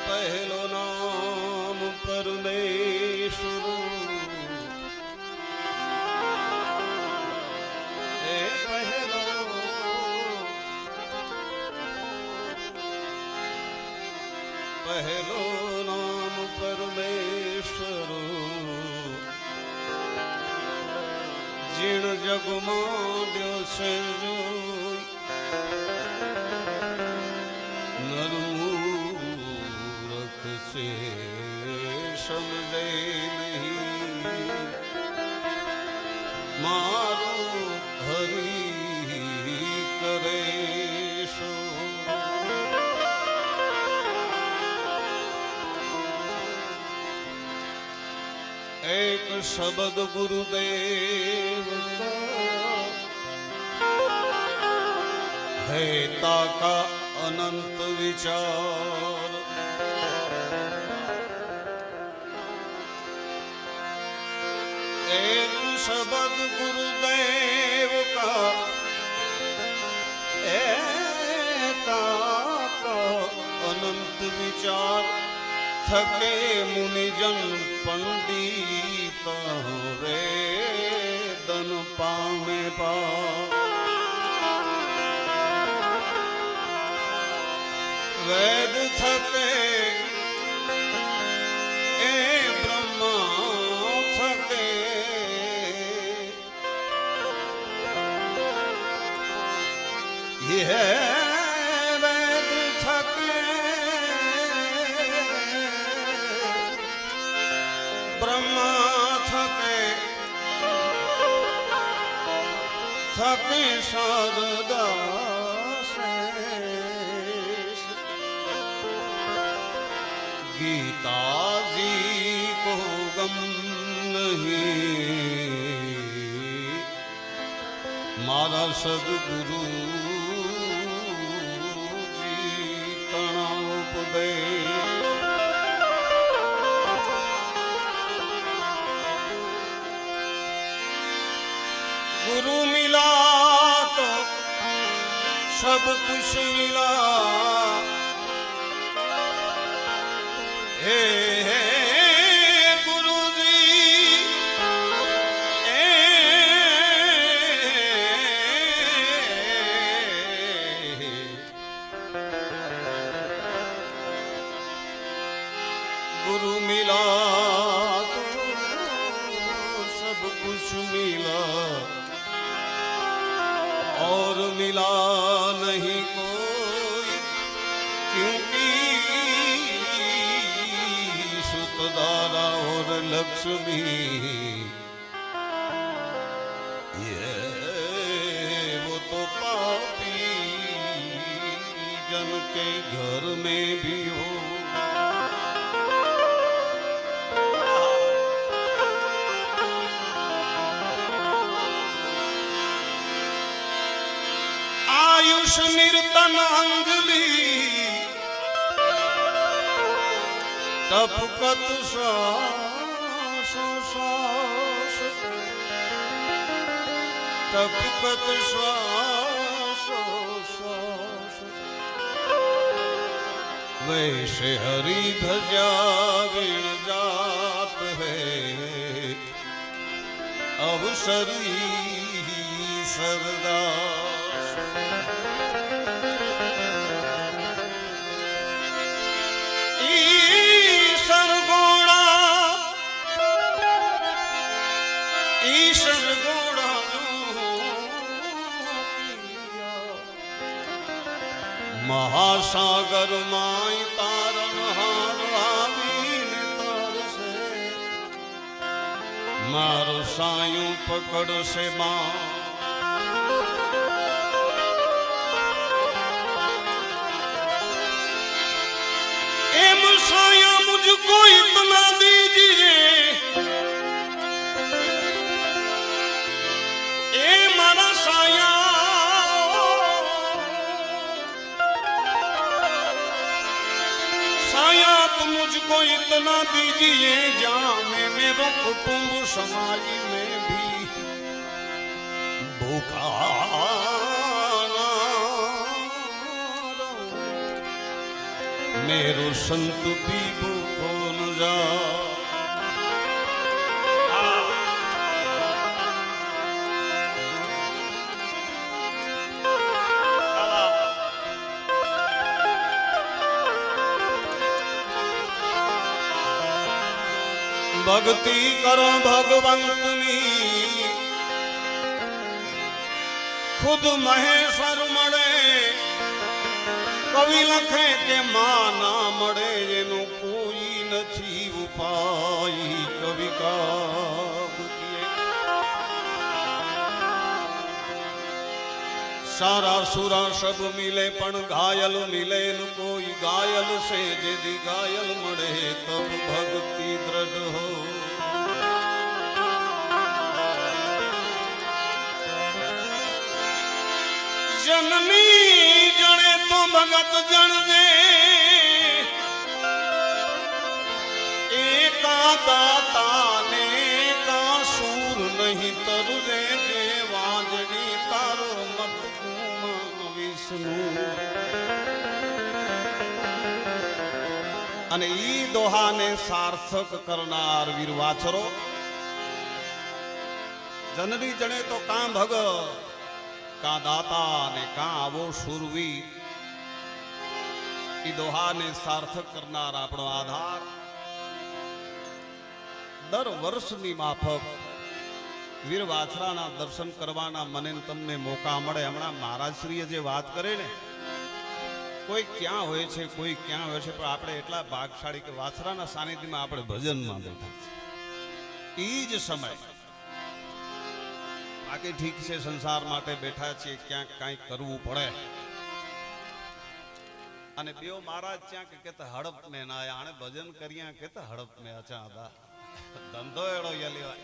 पहलो नाम परमेश्वर पहलो नाम परमेश्वर जीण जग मांड्यो से नरमूरख से समझे नहीं मारो हरि करे सो एक शब्द गुरुदेव का है ताका अनंत विचार एक शब्द गुरुदेव का ताका अनंत विचार थके मुनिजन पंडित वेदन पामे पा वेद थके ए ब्रह्मा थके यह वेद थके ब्रह्मा थके थके शारदा गीता जी को गम नहीं मारा सदगुरु जी तणा उपदेश गुरु मिला तो सब कुछ मिला हे गुरु जी गुरु मिला तो सब कुछ मिला और मिला नहीं कोई क्योंकि सुतदारा और लक्ष्मी ये वो तो पापी जन के घर में भी हो आयुष निर्तन अंगली टपकत श्वास श्वास टपकत श्वास श्वास वैसे हरि भजा विण जात है अवसरी सरदास ईश्वर गोड़ा महासागर माई तारन हार आवीन तार से मारो सायूं पकड़ से मां एम साया मुझको इतना दीजिए ए मारा साया मुझको इतना दीजिए जाने मेरा कुटुंब समाज में भी भूखा ना रहूं। मेरो संत भी भूखो न जा। भक्ति करो भगवंतनी खुद महेश्वर मळे कवि लखे के मां ना मळे एनु कोई નથી उपाय कवि का सारा सुरा सब मिले पण घायल मिले न कोई घायल से यदि घायल मळे तब भक्ति दृढ़ हो। जननी जणे तो भगत जन जे एका दाता ने का सूर नहीं तरजे जे वाजनी तारो मत कुमा विष्णु। અને ઈ દોહાને સાર્થક કરનાર વીર વાછરો જનની જણે તો કાં ભગત કા દાતા ને કાં આવો શૂરવીર ઈ દોહાને સાર્થક કરનાર આપણો આધાર દર વર્ષની માફક વીર વાછરાના દર્શન કરવાના મને તમને મોકા મળે। હમણાં મહારાજશ્રીએ જે વાત કરે ને કોઈ ક્યાં હોય છે કોઈ ક્યાં હોય છે પણ આપણે એટલા ભાગશાળી કે વાછરાના સાનિધ્યમાં આપણે ભજનમાં બેઠા છે। ઈ જ સમય બાકી ઠીક છે સંસાર માટે બેઠા છીએ ક્યાંક કાંઈક કરવું પડે અને બેઓ મહારાજ ત્યાં કે કહેતા હડપ મેં ના આણે ભજન કર્યા કહેતા હડપ મેં અચા હતા ધંધો એડો લેવાય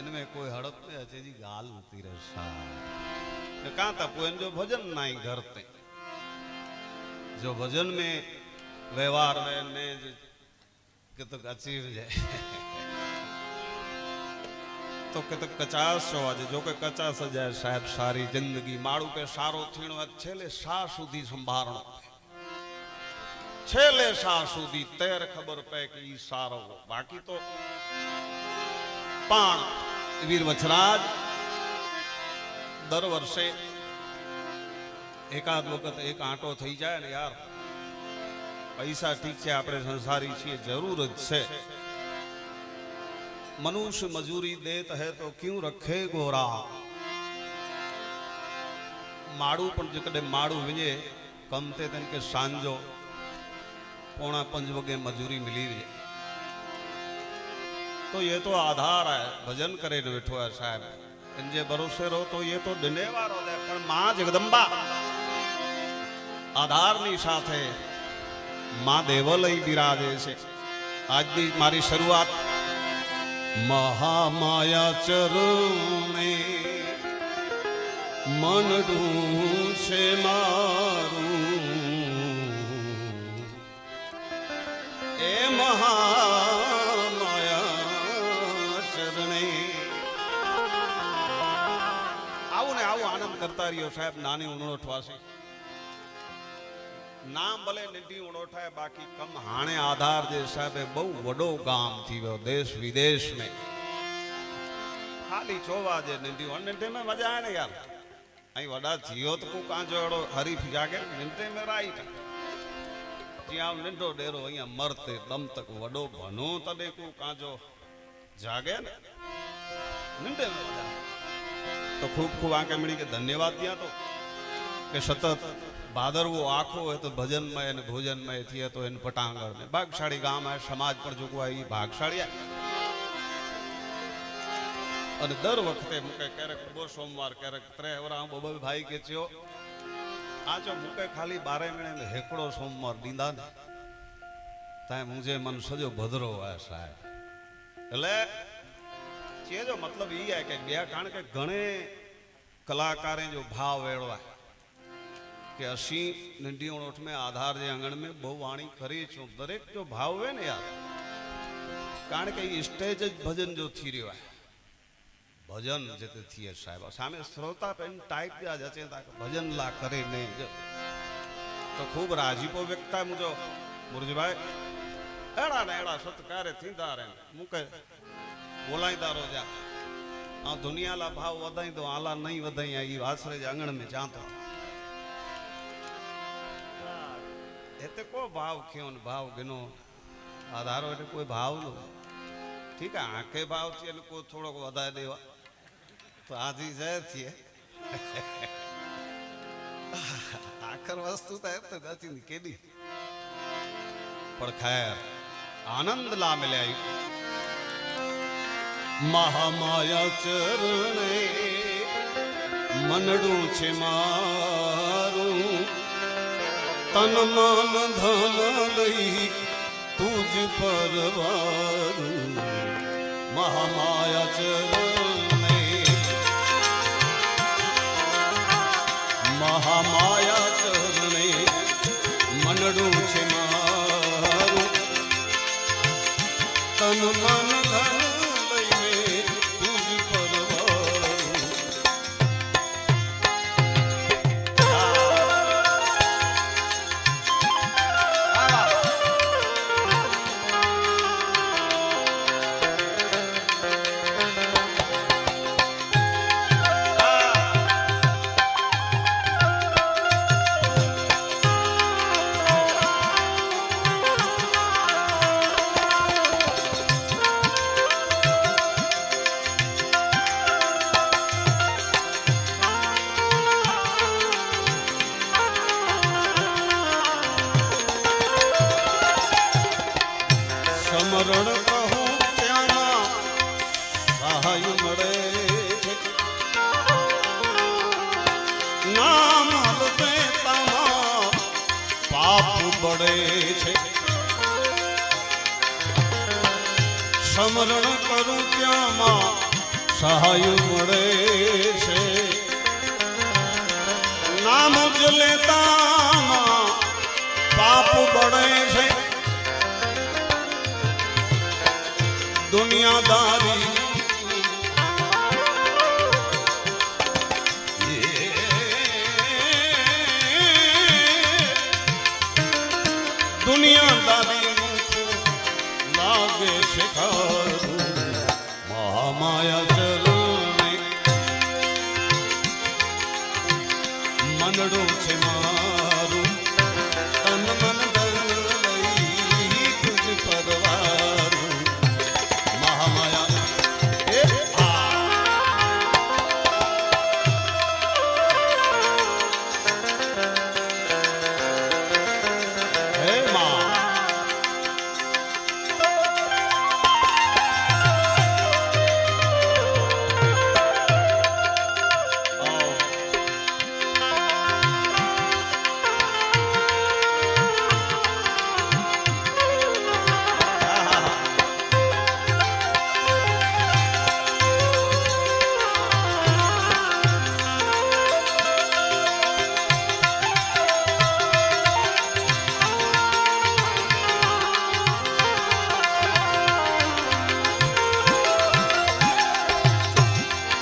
इनमें कोई हड़प में अच्छे जी गाल होती रहा कहाँ था पुएन जो भजन नहीं करते जो भजन में व्यवहार में के तो अचीव जाए तो के तो 50 आज जो के 50 जाए साहब सारी जिंदगी माड़ू के सारो थीणो छेले शाह सुधी संभारणो छेले शाह सुधी तेर खबर पे कि सारो बाकी तो पण वीर वछराज दर वर्षे एकाद वखत एक आंटो थी जाए ने यार पैसा ठीक है आपणे संसारी छीए जरूर ज छे मनुष्य मजूरी देत है तो क्यों रखे गोरा माड़ू पण जकड़े माड़ू विजे कमते तन के सांजो 4:45 वगे मजूरी मिली वे तो ये तो आधार है भजन करे बैठो है साहब इनजे भरोसे रहो तो ये तो दिनेवार हो जाए पर मां जगदंबा आधार नी साथे मां देवलय बिराजे छे। आज भी मारी शुरुआत महामाया चरणे मन से मारू ए महा करता रहियो साहब नानी उणोठवासी नाम भले निधी उणोठा है बाकी कम हाणे आधार जे साहब बहु वडो गाम थी वो देश विदेश में खाली चोवा जे निधी निंढे में मजा आए ने यार आई वडा थियो तो को कांजो एड़ो हरीफ जागे निंढे में राइट जी आ निंढो डेरो अहिया मरते दम तक वडो भनो तडे को कांजो जागे ने निंढे में मजा तो खूब खूब आंके मिली के धन्यवाद दिया तो के सतत भादरवो आखो है तो भजन में भोजन में थी तो इन पटांगण में भागशाड़ी गाम है समाज पर जो आई भागशाड़ी और दर वखते मुके क्यारेक बो सोमवार क्यारेक त्रेवरा बोबे भाई के छो आजो मुके खाली 12 महीने में हेकड़ो सोमवार दींदा ने ताए मुझे मन सजो भदरो है साहब એટલે ये जो मतलब ये है कि कारण के घणे कलाकारें जो भाव वेड़वा કે અસી नंढी उणोठ में आधार जे आंगण में बहु वाणी करी छो दरेक जो भाव है ने यार कारण के स्टेज भजन जो थी रह्यो है भजन जते थिए साहेब सामे श्रोता पेन टाइप जा जचे ता भजन ला करे ने तो खूब राजीपो व्यक्ता मुझो मुरजी भाई एड़ा ने एड़ा सत्कारे थींदा रे मुके बोलाईंदा रोजा आ दुनिया ला भाव वधाई तो आला नहीं वधाई आई आसरे आंगण में जातो एते को भाव क्यों भाव गिनो आधार एटे कोई भाव नो ठीक है आके भाव थी को थोड़ो वधाए देवा तो आज ही जाए थी आखिर वस्तु तो है तो जाती केडी पर खैर आनंद ला मिले महामाया चरणे मनडू छे मारू तन मन धन लई तुझ परवारू महामाया चरणे महामाया चरणे मनडू छे मारू तन मन धन समरण कहूं त्याना सहाय मळे नाम हृदय तामा पाप बड़े छे समरण करूं त्यामा सहाय मळे छे नाम जले तामा पाप बड़े छे दुनियादारी दुनियादारी लागे शिखारू महामाया चरणे मनडो छे मारू तन मन धन लई तुझ परवारू महामाया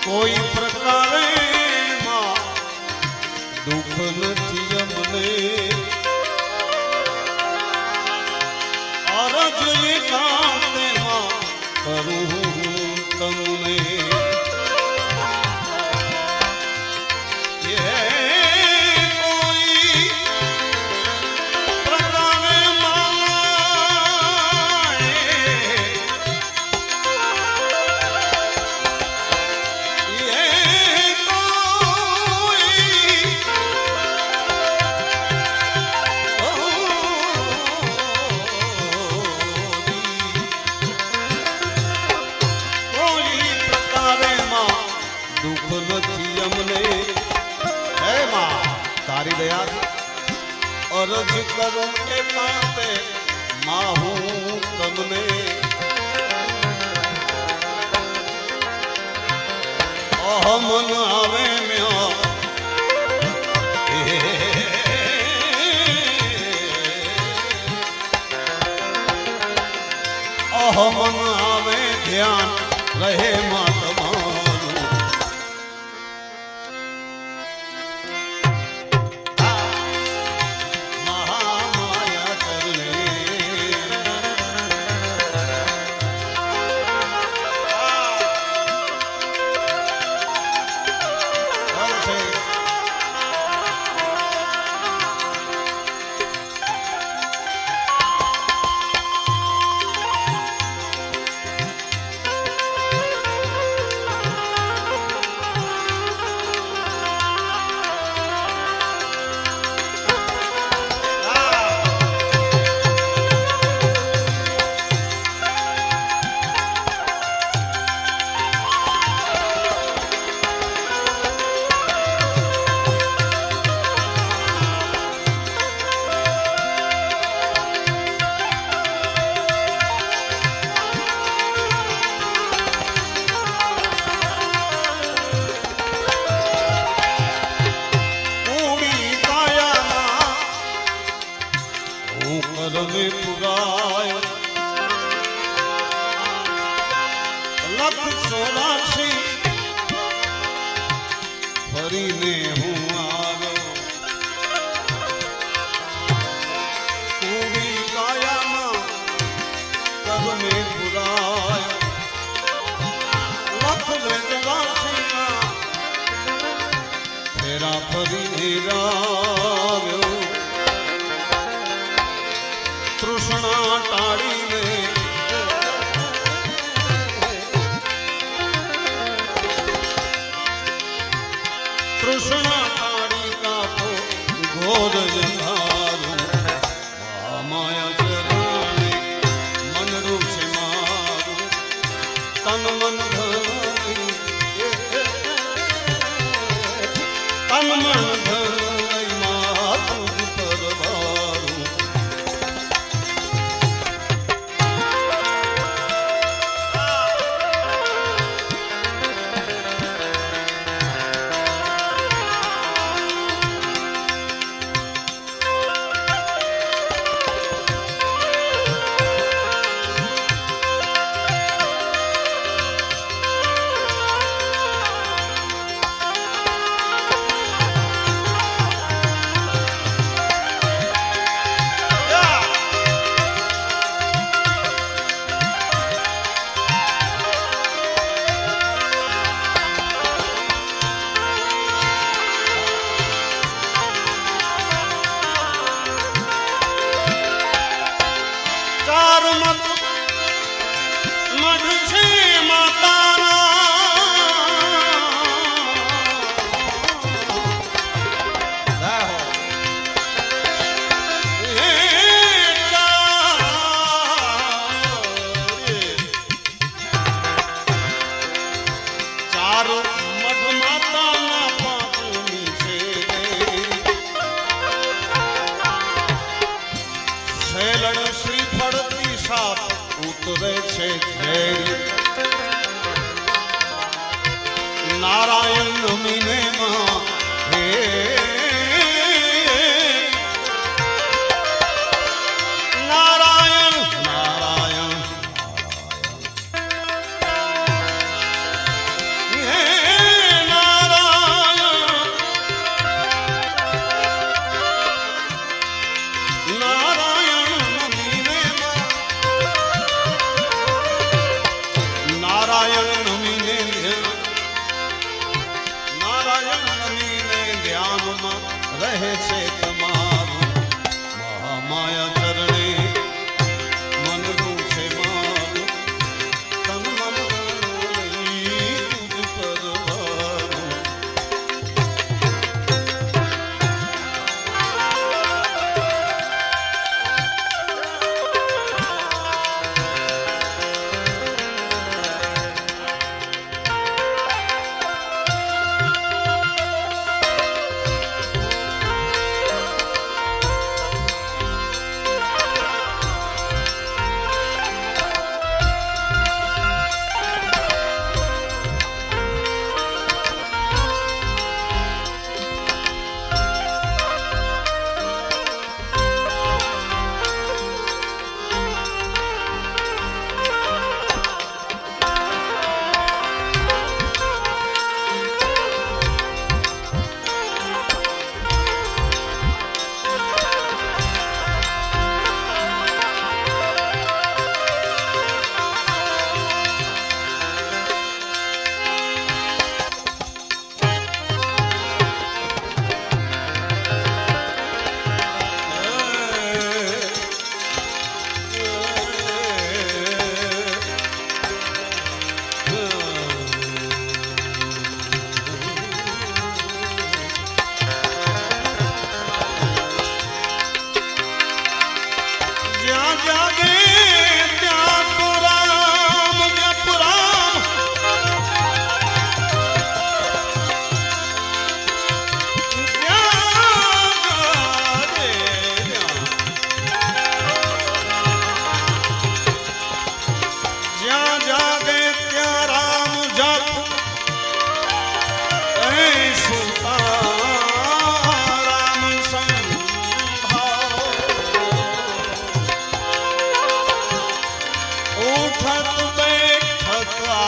कोई प्रकारे मां दुख નથી અમને અરજ એકાંતે માં કરું તમને तारी दया अरज करूं के पाते माहू तमने मन आवे म्या મન આવે ધ્યાન રહે માં તમારું મહામાયા ચરણે કરમે પુરાયો લખ 84 ફરીને હું આવ્યો કુડી કાયામાં કરમે પુરાયો લખ 84 ફેરા ફરીને આવ્યો તૃષ્ણા ટાળીને તૃષ્ણા ટાળી કાપો ઘોર અંધારું માયા ચરણે મનરૂપ છે મારું તન મન ધન તન મન ધન માતું પરવારું ઉતરે છે ઘેરી નારાયણ નમીને માં હે નારાયણ નારાયણ હે નારાયણ નારાયણ નમીને માં નારાયણ નમીને નારાયણ નમીને ધ્યાનમાં રહે છે તમારું મહામાયા ચરણે મનનું છે મારું તન મન તુજ પરવારું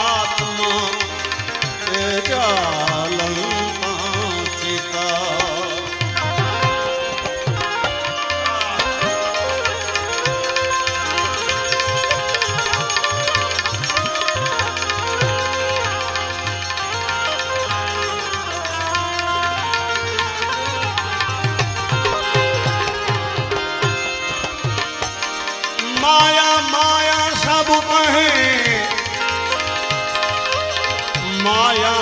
आत्मा जालंता चिता माया माया सब कहे माया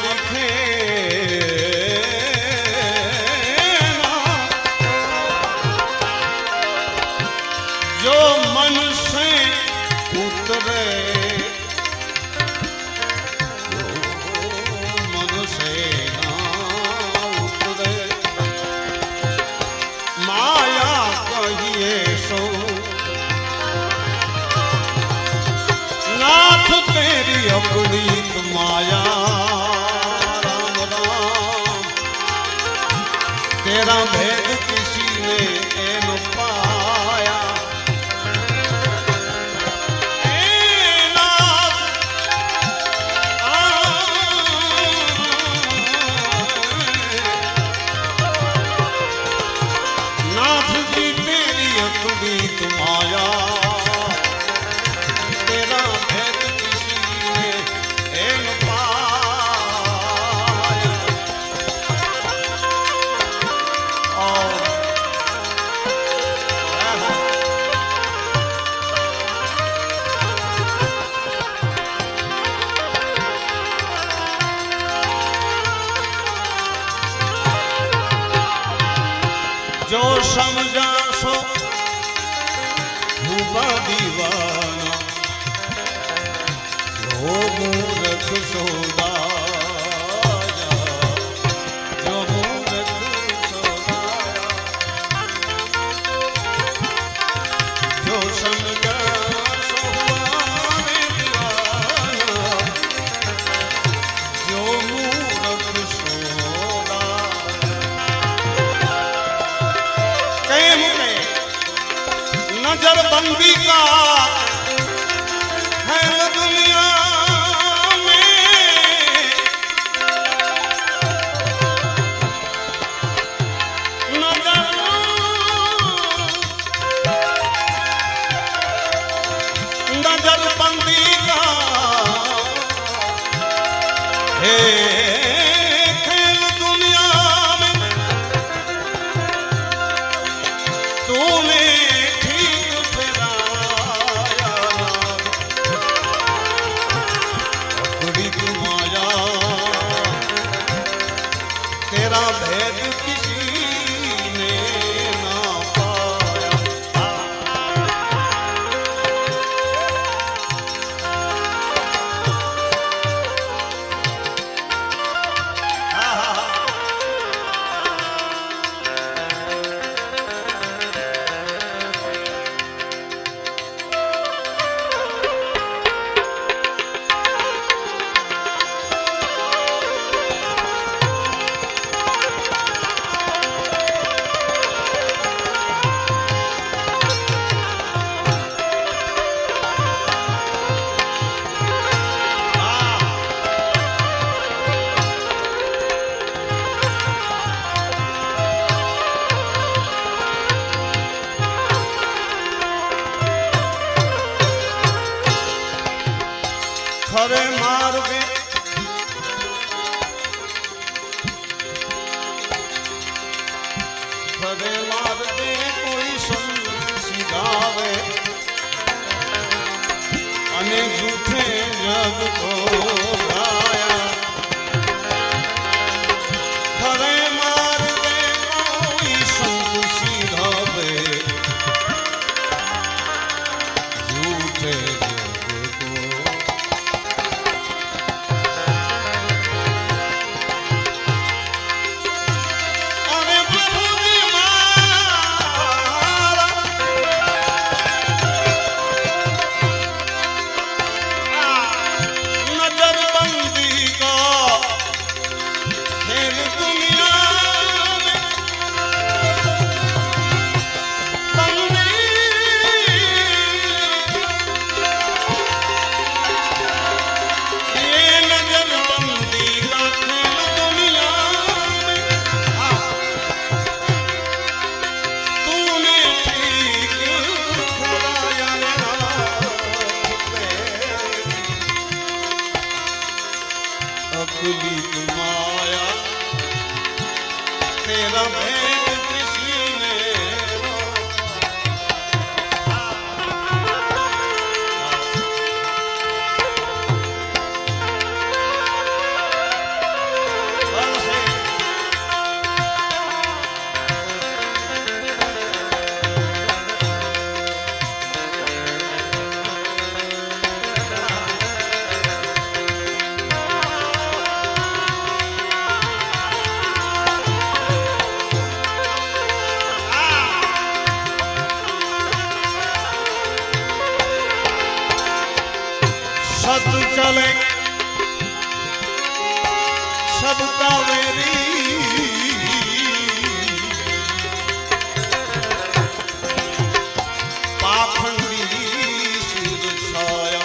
लिखे ना जो मन से उतरे जो मन से ना उतरे माया कहिए सो नाथ तेरी अपनी माया राम राम तेरा भेद किसी ने न पाया नाथ नाथ जी तेरी अपनी माया तेरा भेद किसी ने न पाया और जो समझा सो हुआ दीवाना जो मूर्ख सोदाया जो मूर्ख सोदाया जो समझा सो हुआ दीवाना जो मूर्ख सोदाया नजर बंदी का है दुनिया में नजर बंदी का है खेल दुनिया में तूने तेरा भेद किसी ने ना पाया खरे मार्गे खरे मार्गे कोई सीधावे अने झूठे जग को गाया खरे मार्गे कोई संत सीधावे झूठे नजर अकली माया तेरा भेद किसी ने सत चले सबका वेरी पाखंडी सिर छाया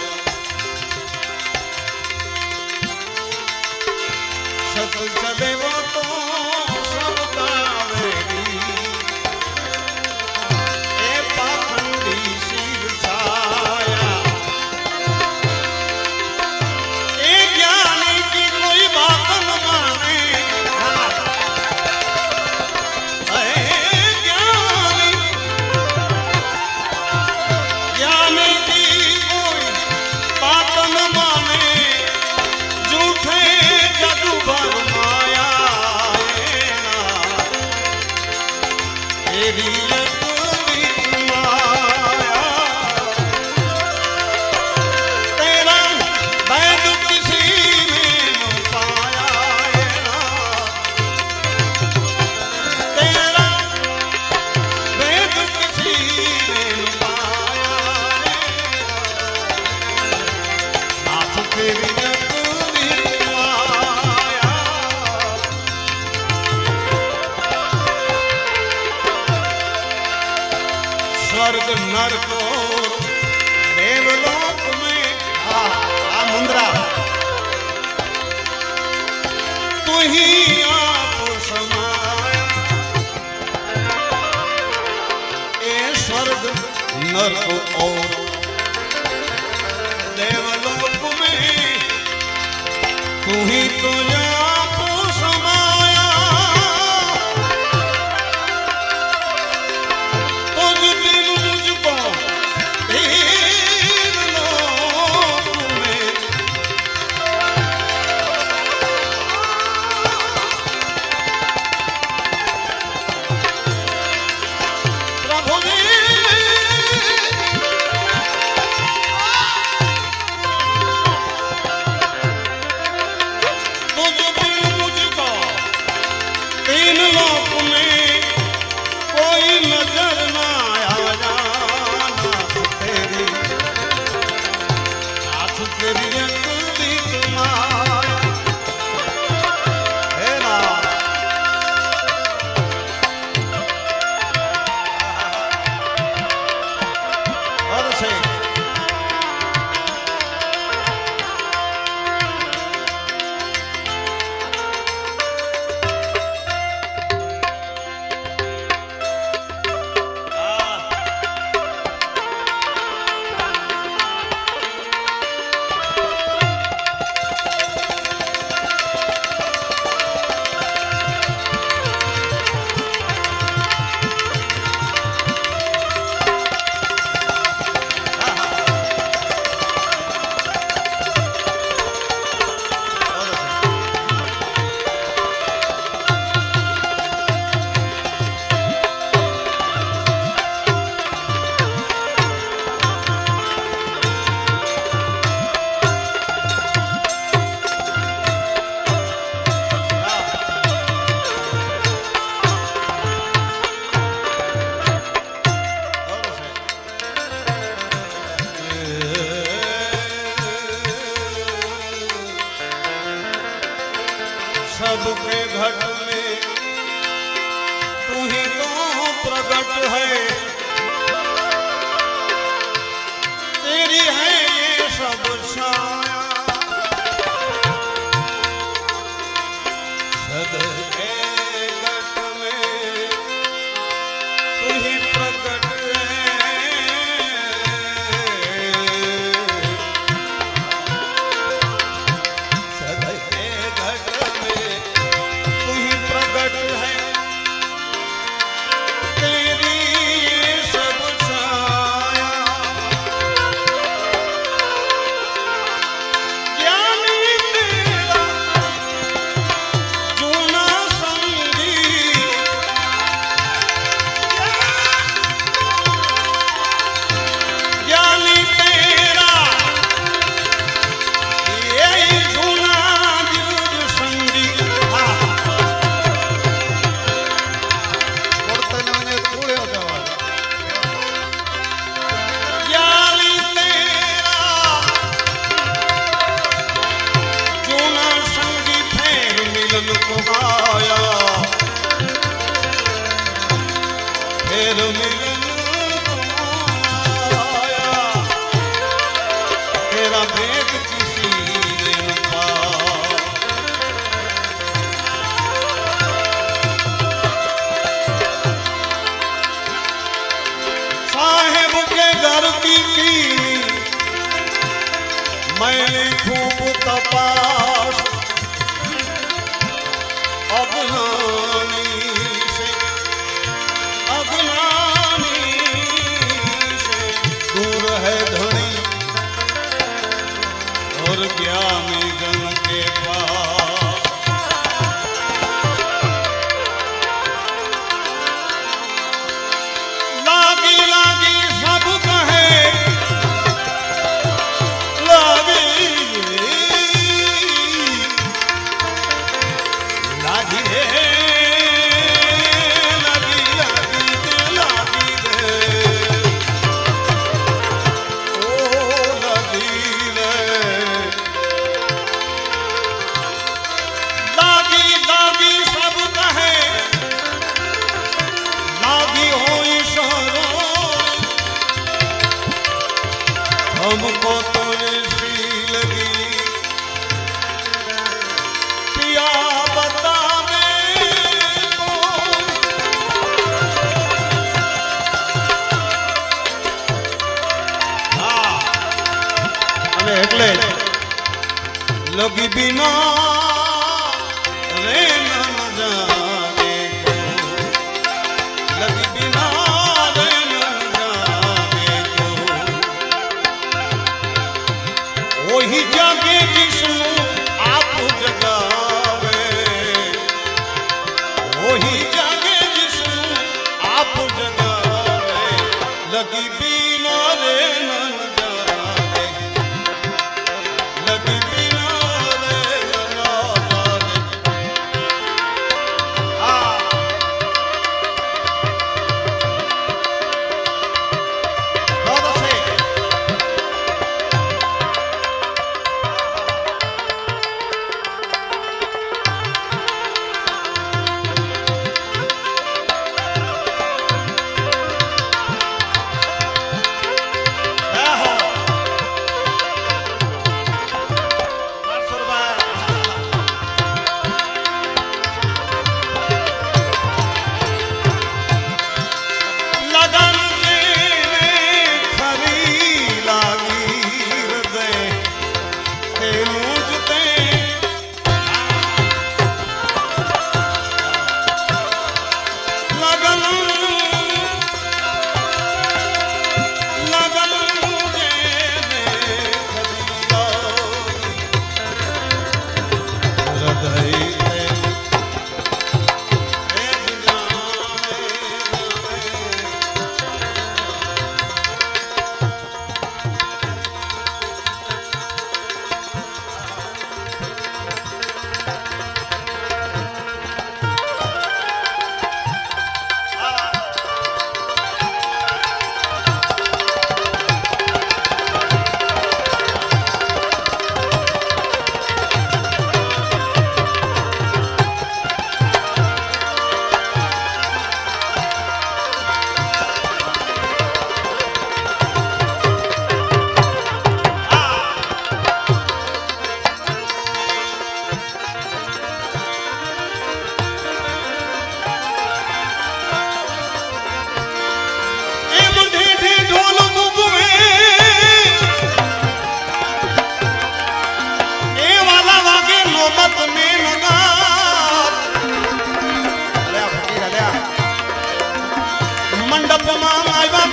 सत चले वो तो सबका वेरी ए पाखंडी सिर छाया स्वर्ग नरक देवलोक में आ मुंद्रा तू ही आप समाया ए स्वर्ग नरक और देवलोक में तू ही तो आप समाया सबके घट में तू ही तो प्रकट है तेरी है ये सब छाया सबके घट में तू ही प्रकट है सबके मिलन को आया, फिर मिलन को आया, तेरा भेद किसी ने न पाया। साहेब के घर की मैंने खूब तपास, अगनानी से दूर है धनी, और ज्ञानी जन के पास। लागी लागी सब कहे, हमको तो सी लगी, पिया बता એટલે લગી બિના રે ન જાને કો, લગી બિના રે ન જાને કો, वही जागे जिसनु आप जगावे, वही जागे जिसनु आप जगावे, लगी बिना रे नन जागे, लगी बिना रे नन जागे। बहुत से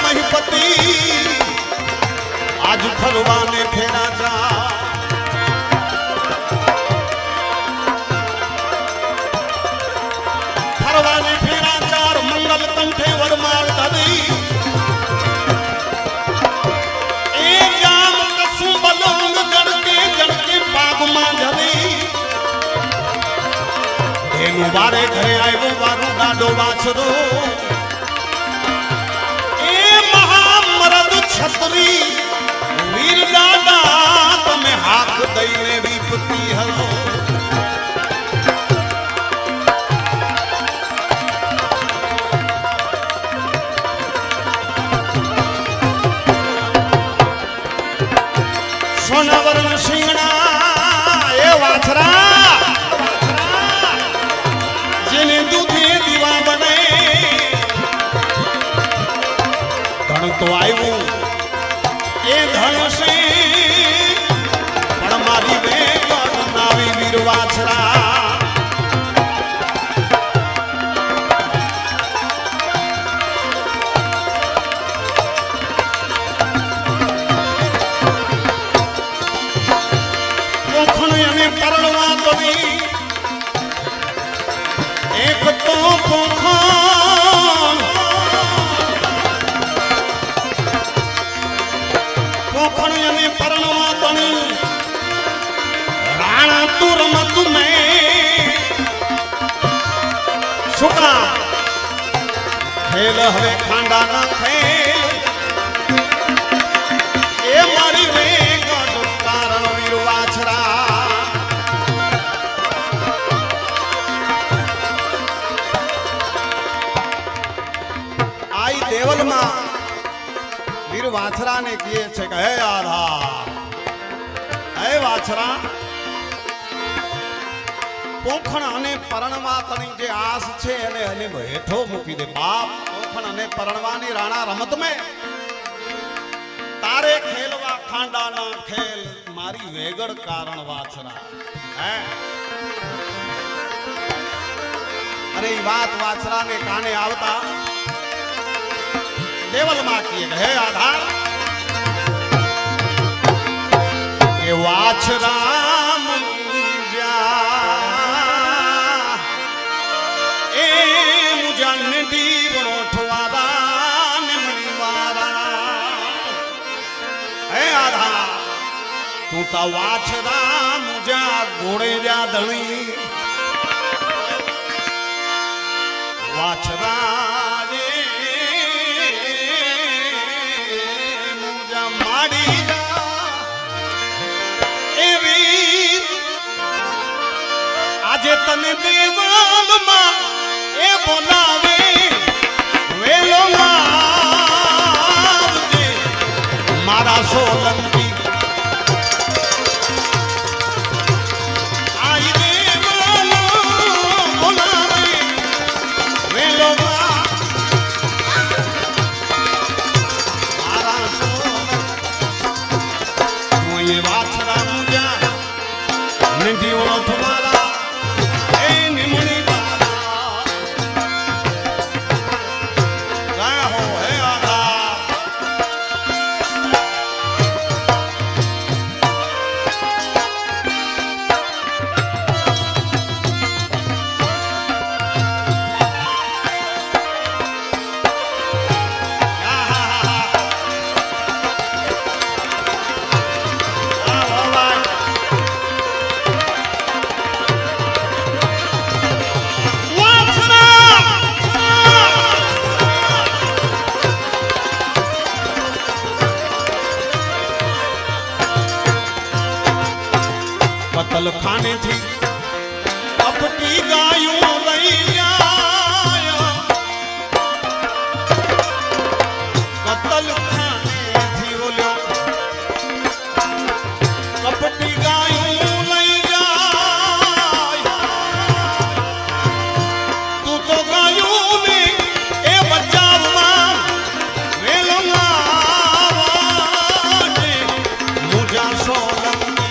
महिपति आज फरवाने फेरा जा, फरवाने फेरा चार मंगल कंठे वरमाल धरी, एक जाम कसू बलोंग जड़ के पाग मां धरी, धेनु बारे घरे आए वो वारू डाडो वाछरो, छतरी वीर दादा तुम्हें हाथ दईने विपत्ति हरो, પોખણ અને પરણવા તણી એક તો પોખણ અને પરણવા તણી રાણા તું રમત મેં શુક્રા ખેલ હવે ખાંડા ના ખેલ એ મારી વેગડ કારણ વીર વાછરા આઈ દેવલમાં વીર વાછરા ને કહે છે કે હે આધાર હે વાછરા પોખણ અને પરણવા તણી જે આસ છે એને હેઠો મૂકી દે બાપ પોખણ અને પરણવાની રાણા રમત મેં તારે ખેલવા ખાંડાના ખેલ મારી વેગડ કારણ વાછરા હે અરે એ વાત વાછરા ને કાને આવતા દેવલમાં કીએ હે આધાર કે વાછરા મુજાને દીવણો ઠવારા ને મણીવારા હે આધા તું તા વાછરા મુજા ઘોડે જા ધણી વાછરા રે મુજા માડી જા એવી આજે તને દેવલમાં એ બોલાવે વેલો લાવજે મારા સોલંકી આઈ દેવલો બોલાવે વેલો મારા સોલંકી હું એ વાછરા મુજા નિધિ ઓળખ મારા એ નિમણી कतल खाने थी अपनी गायों लई आया कतल खाने थी बोलो अपनी गायों लई आया तू तो गायों ने ए बचावा वेलो लावाजे मुझा सोलंकी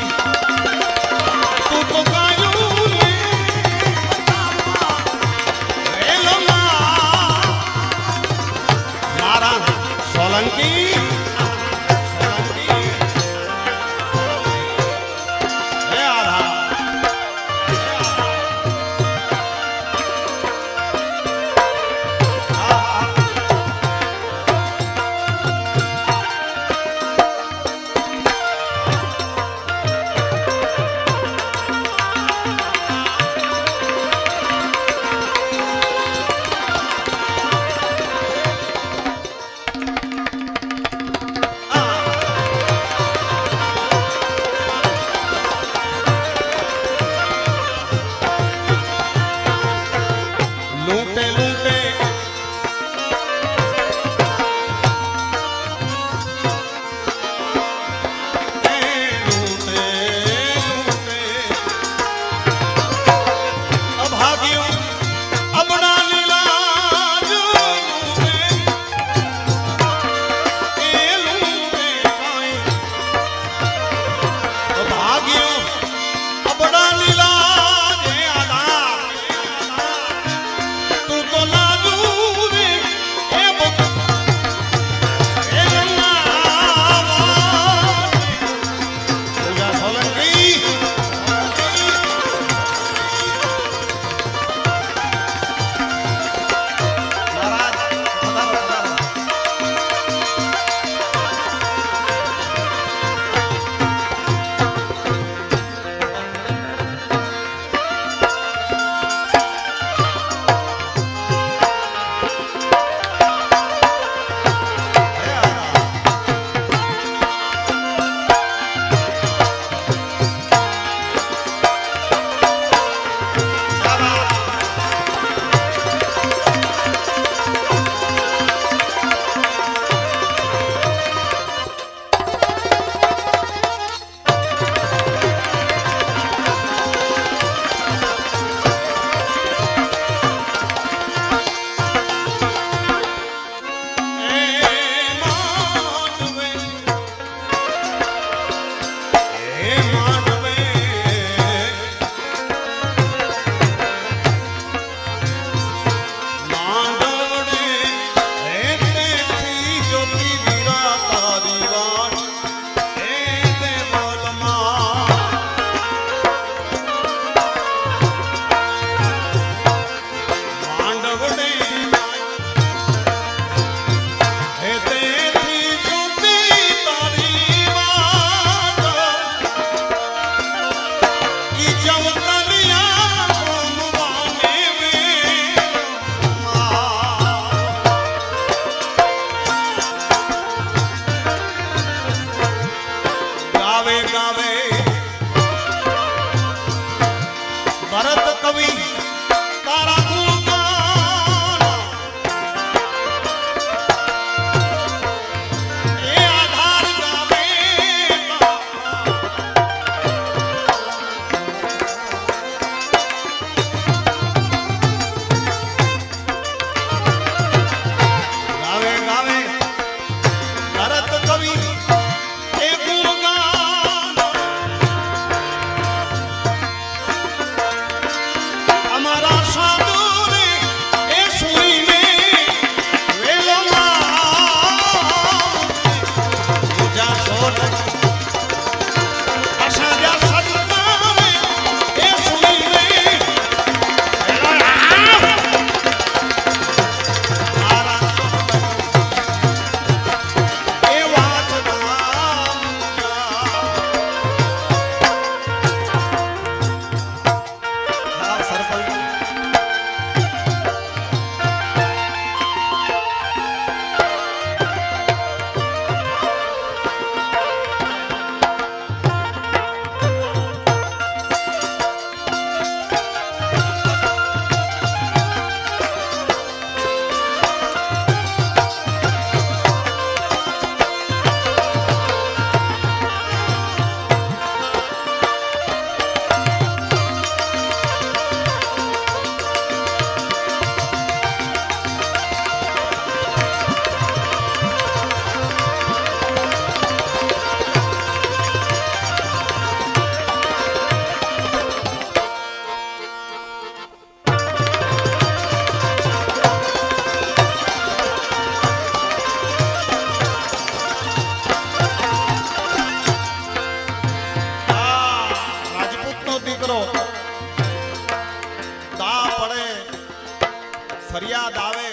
ફરિયાદ આવે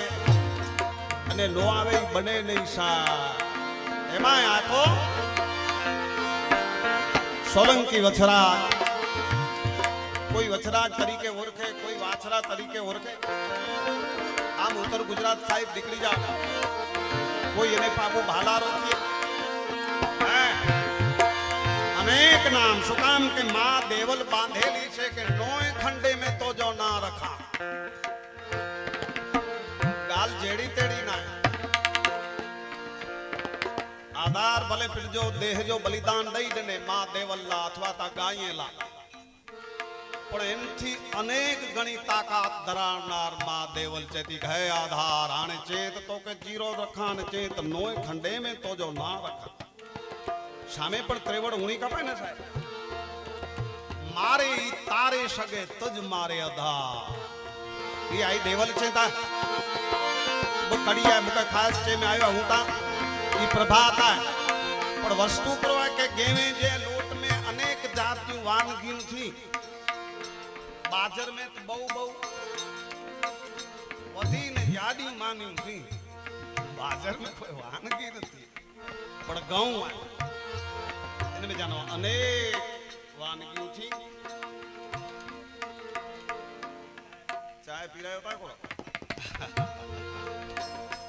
અને નો આવે બને નહીં સા એમાં આ તો સોલંકી વછરા કોઈ વછરા તરીકે ઓળખે કોઈ વાછરા તરીકે ઓળખે આમ ઉત્તર ગુજરાત સાહેબ નીકળી જાવ કોઈ એને પાપુ ભાલા રોકીએ अनेक नाम सुकाम के माँ देवल बांधेली से के नोय खंडे में तो जो ना रखा गाल जेड़ी तेड़ी ना आधार भले फिर जो देह जो बलिदान दई देने माँ देवल्ला अथवा ता गायेला पण एनथी अनेक गणी ताकात धरावनार माँ देवल चेती है आधार आने चेत तो के जीरो रखा ने चेत नोय खंडे में तो जो ना रखा सामे पर त्रेवड़ हुणी कपाय ने साहेब मारे तारे सगे तुझ मारे अधा ये आई देवल चेता वो कड़िया मुके खास चे में आयो हूं ता ई प्रभात है पर वस्तु प्रवा के गेवे जे लोट में अनेक जातियों वानगी थी बाजर में तो बहु बहु वधी ने याडी मानी थी बाजर में कोई वानगी नहीं पर गांव है में जानो अनेक वानगी थी चाय पी रहे होता को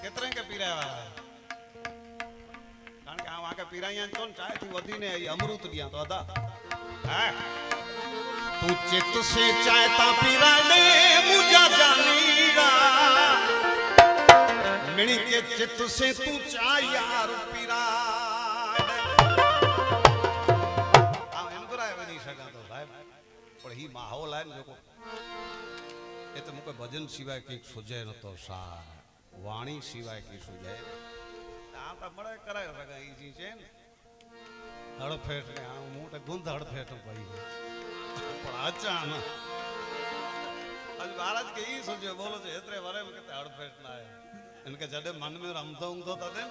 कितने के पी रहा है कारण के वहां के पी रही हैं चाय थी वधी ने अमृत दिया तो अदा है तू चित से चाय ता पीरा दे मुझा जानीरा मिणी के चित से तू चाय यार पीरा पर ही माहौल है जो ये तो मुके भजन सिवाय की सुझे न तो सा वाणी सिवाय की सुझे आ तो बड़े करे सगा ई जी छे हड़फेट ने आ मोटे गुंद हड़फेट पई पर अच्छा न आज महाराज के ई सुझे बोलो छे एतरे वरे में के हड़फेट ना है इनके जड़े मन में रमतो उंगतो तदे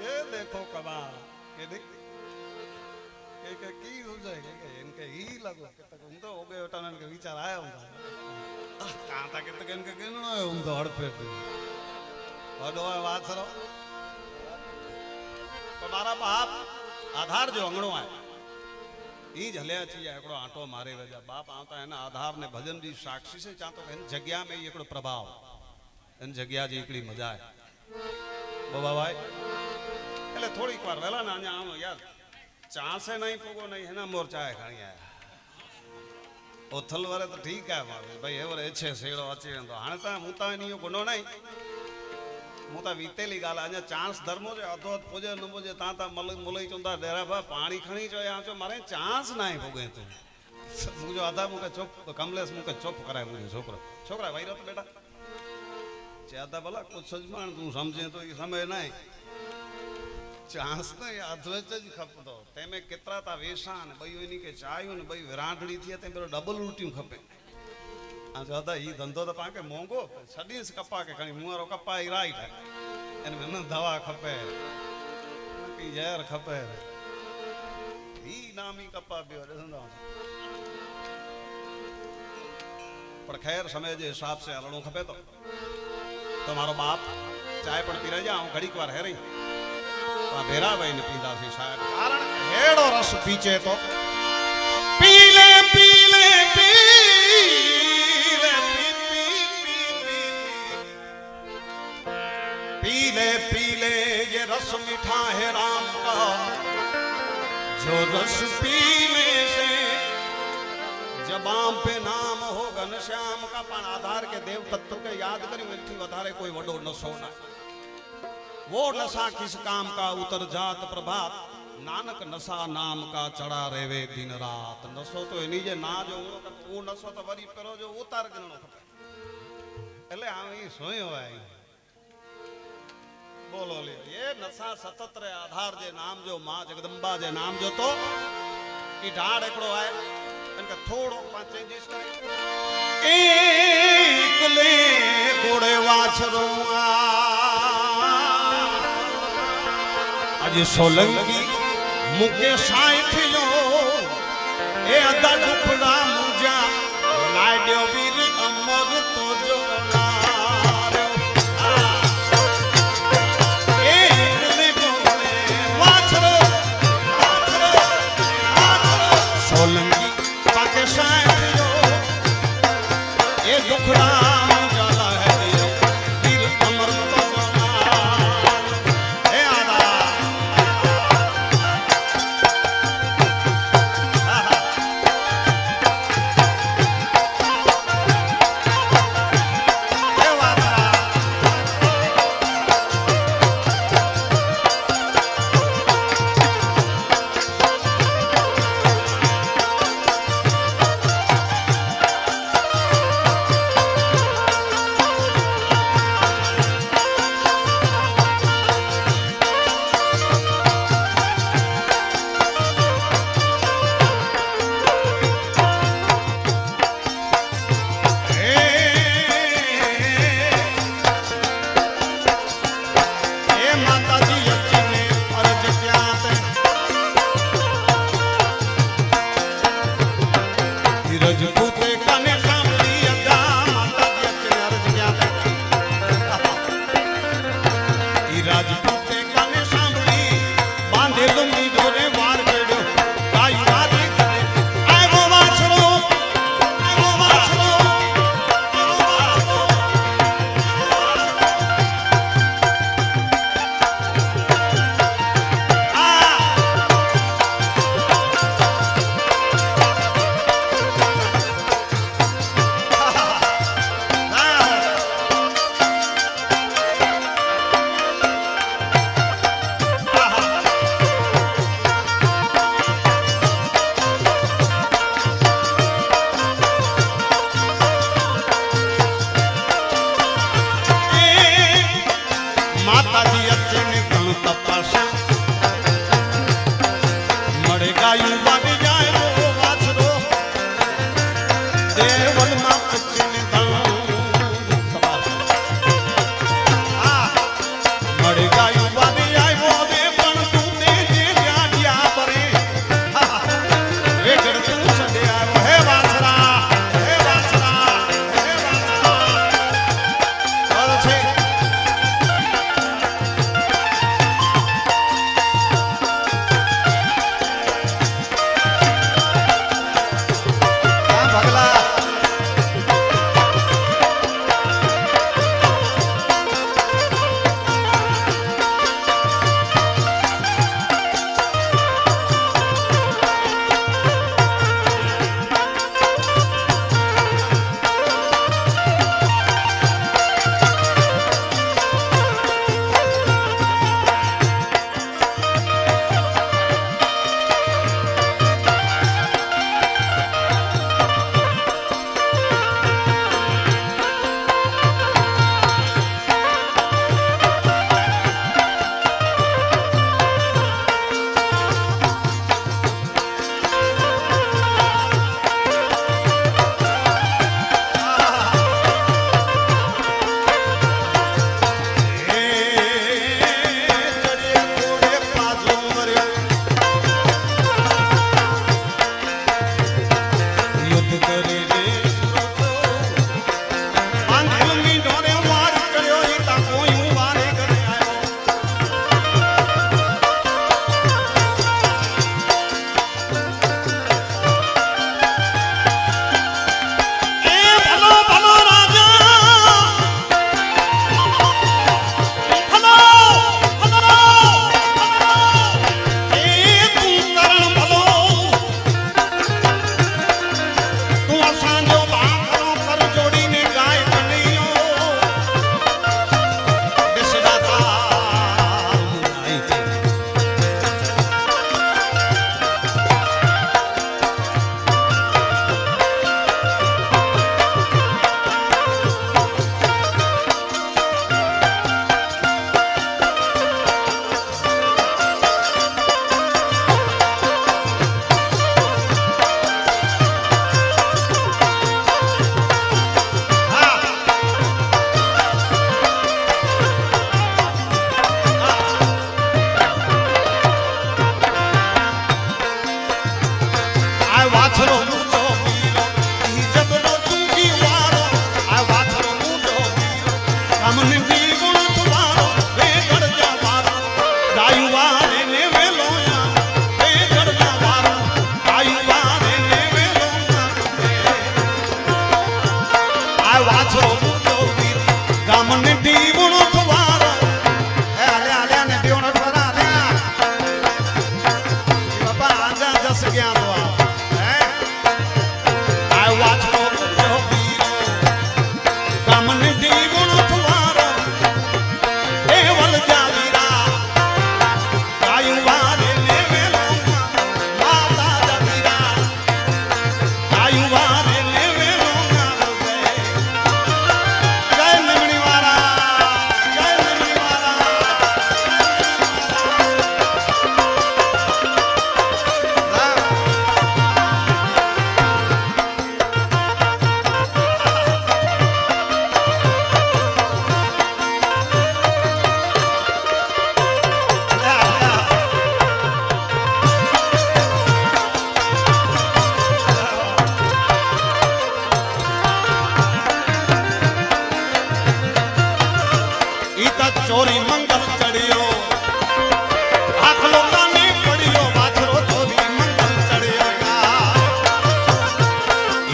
ये देखो कमाल के देख के की हो जाएगा के इनके ही लगो के तक उन तो हो गए ओटा के विचार आया हुंदा कहां तक के तक इनके केनो है उन तो हड़फेट वडो वासरो तो मारा बाप आधार जो अंगणो है ई ज हलिया अची विया हिकिड़ो आंटो मारे वॼा बाप आवता हिन आधार ने भजन जी साक्षी से चां तो हिन जॻह में ई हिकिड़ो प्रभाव हिन जॻह जी हिकिड़ी मजा आहे बाबा भाई એટલે થોડીક વાર વહેલા ના અહીંયા આમ યાર ચાંસે નહીં પૂગો નહીં એના મોર ચાય ખણી આયા ઓથલ વારે તો ઠીક आहे મારે ભાઈ એવરે છે સેડો અચી વેંदो हाणे त मूं त इहो गुनो नहीं मूं त वीतेली ॻाल्हि अञा चांस धर्मो जो अधो अधु पुॼे न पुॼे तव्हां त मुलई चवंदा डेरा भाउ पाणी खणी चयो या चयो मारे चांस न आहे पुॻे तूं मुंहिंजो अदा मूंखे चुप कमलेश मूंखे चुप कराए मुंहिंजो छोकिरा भाई रहो बेटा चया था भला कुछ सजमान तू समझे तो ये समय ना चांस न अधवेच ज खपंदो तंहिंमें केतिरा था वेसा आहिनि ॿई इन्ही खे चाहियूं न ॿई विरांडड़ी थिए तंहिं पहिरियों डबल उल्टियूं खपे ऐं चओ था हीउ धंधो त पाण खे महांगो छॾीसि कपा खे खणी मूं वारो कपा ई राइट आहे हिन में न दवा खपे न ज़हर खपे ही नामी कपा पियो ॾिसंदा पर ख़ैर समय जे हिसाब से हलणो खपे तो तुम्हारो बाप चाय पण पी रहा हूँ घड़ी बार है रही भेरा भाई ने पींदासी शायद कारण हेड़ो रस पीचे तो पीले पीले पीले पीले पीले ये रस मीठा है राम का जो रस पीने से जबान पे नाम हो घनश्याम का पण आधार के देव तत्व के याद करी इनथी वधारे कोई वडो नशो ना वो नशा किस काम का उतर जात प्रभात नानक नशा नाम का चढ़ा रेवे दिन रात नशो तो इन्हीं जे ना जो वो नशो तो वरी पेरो जो उतार गिणो खपे એટલે આવી સોયો आई बोलो ले ये नशा सतत रे आधार जे नाम जो मां जगदंबा जे नाम जो तो ई ढाड़ एकड़ो आए इनका थोड़ो पा चेंजेस करे एकले गोड़े वाछरो आज सोलंकी मुके साइथ जो ए अदा दुखड़ा मुजा लाड्यो वीर अमर तो जो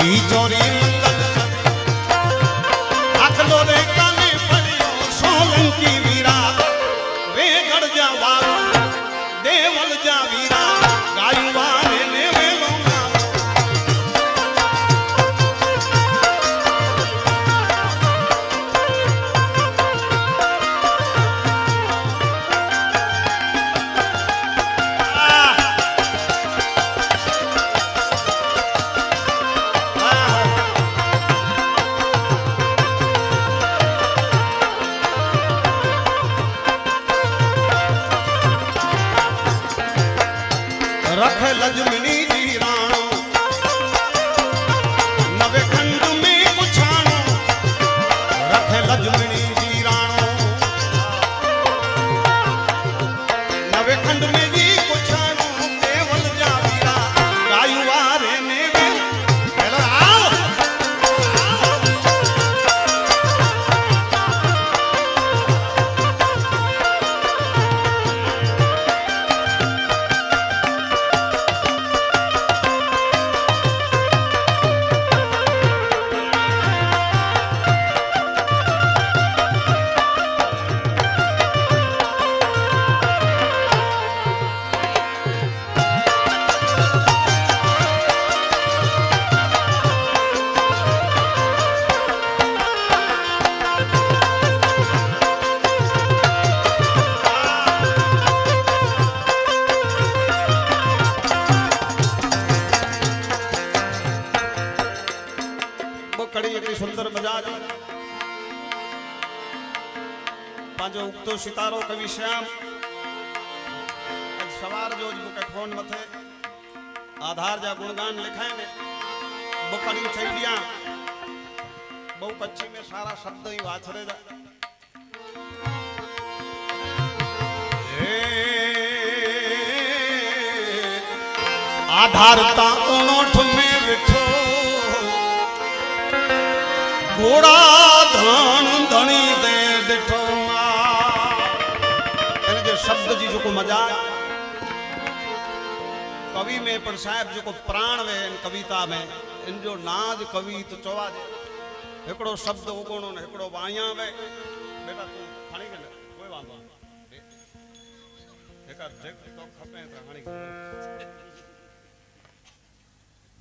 ઈ ચોરી મંગલ આખલો રે કાને પડ્યો સોલંકી વીરા વેગડ જા વાળો દેવલ જા વીરા ગાયું વારે ને વેલો रख लजमनी जी राणो नवे खंड में पुछाणो रख लजमनी जी राणो नवे खंड में जी पुछाणो देवल जा वीरा गायु वारे ने हेलो आओ सुंदर मजाज पांचो उगतो सितारो कवि श्याम सवार जो बुक फोन मथे आधार जा गुणगान लिखाए ने बुकड़ी थई दिया बहु कच्ची में सारा शब्द ही वाचरे जा आधारता ओठ में विठो घोड़ा धन धनी दे डिठो जो शब्द जी जो को मजा कवि में पर साहब जो को प्राण वे कविता में इन जो नाज कवि तो चवा एकड़ो शब्द उगोणो ने एकड़ो वाया वे बेटा तू खाणी के कोई वांदो एका देख तो खपे तो खाणी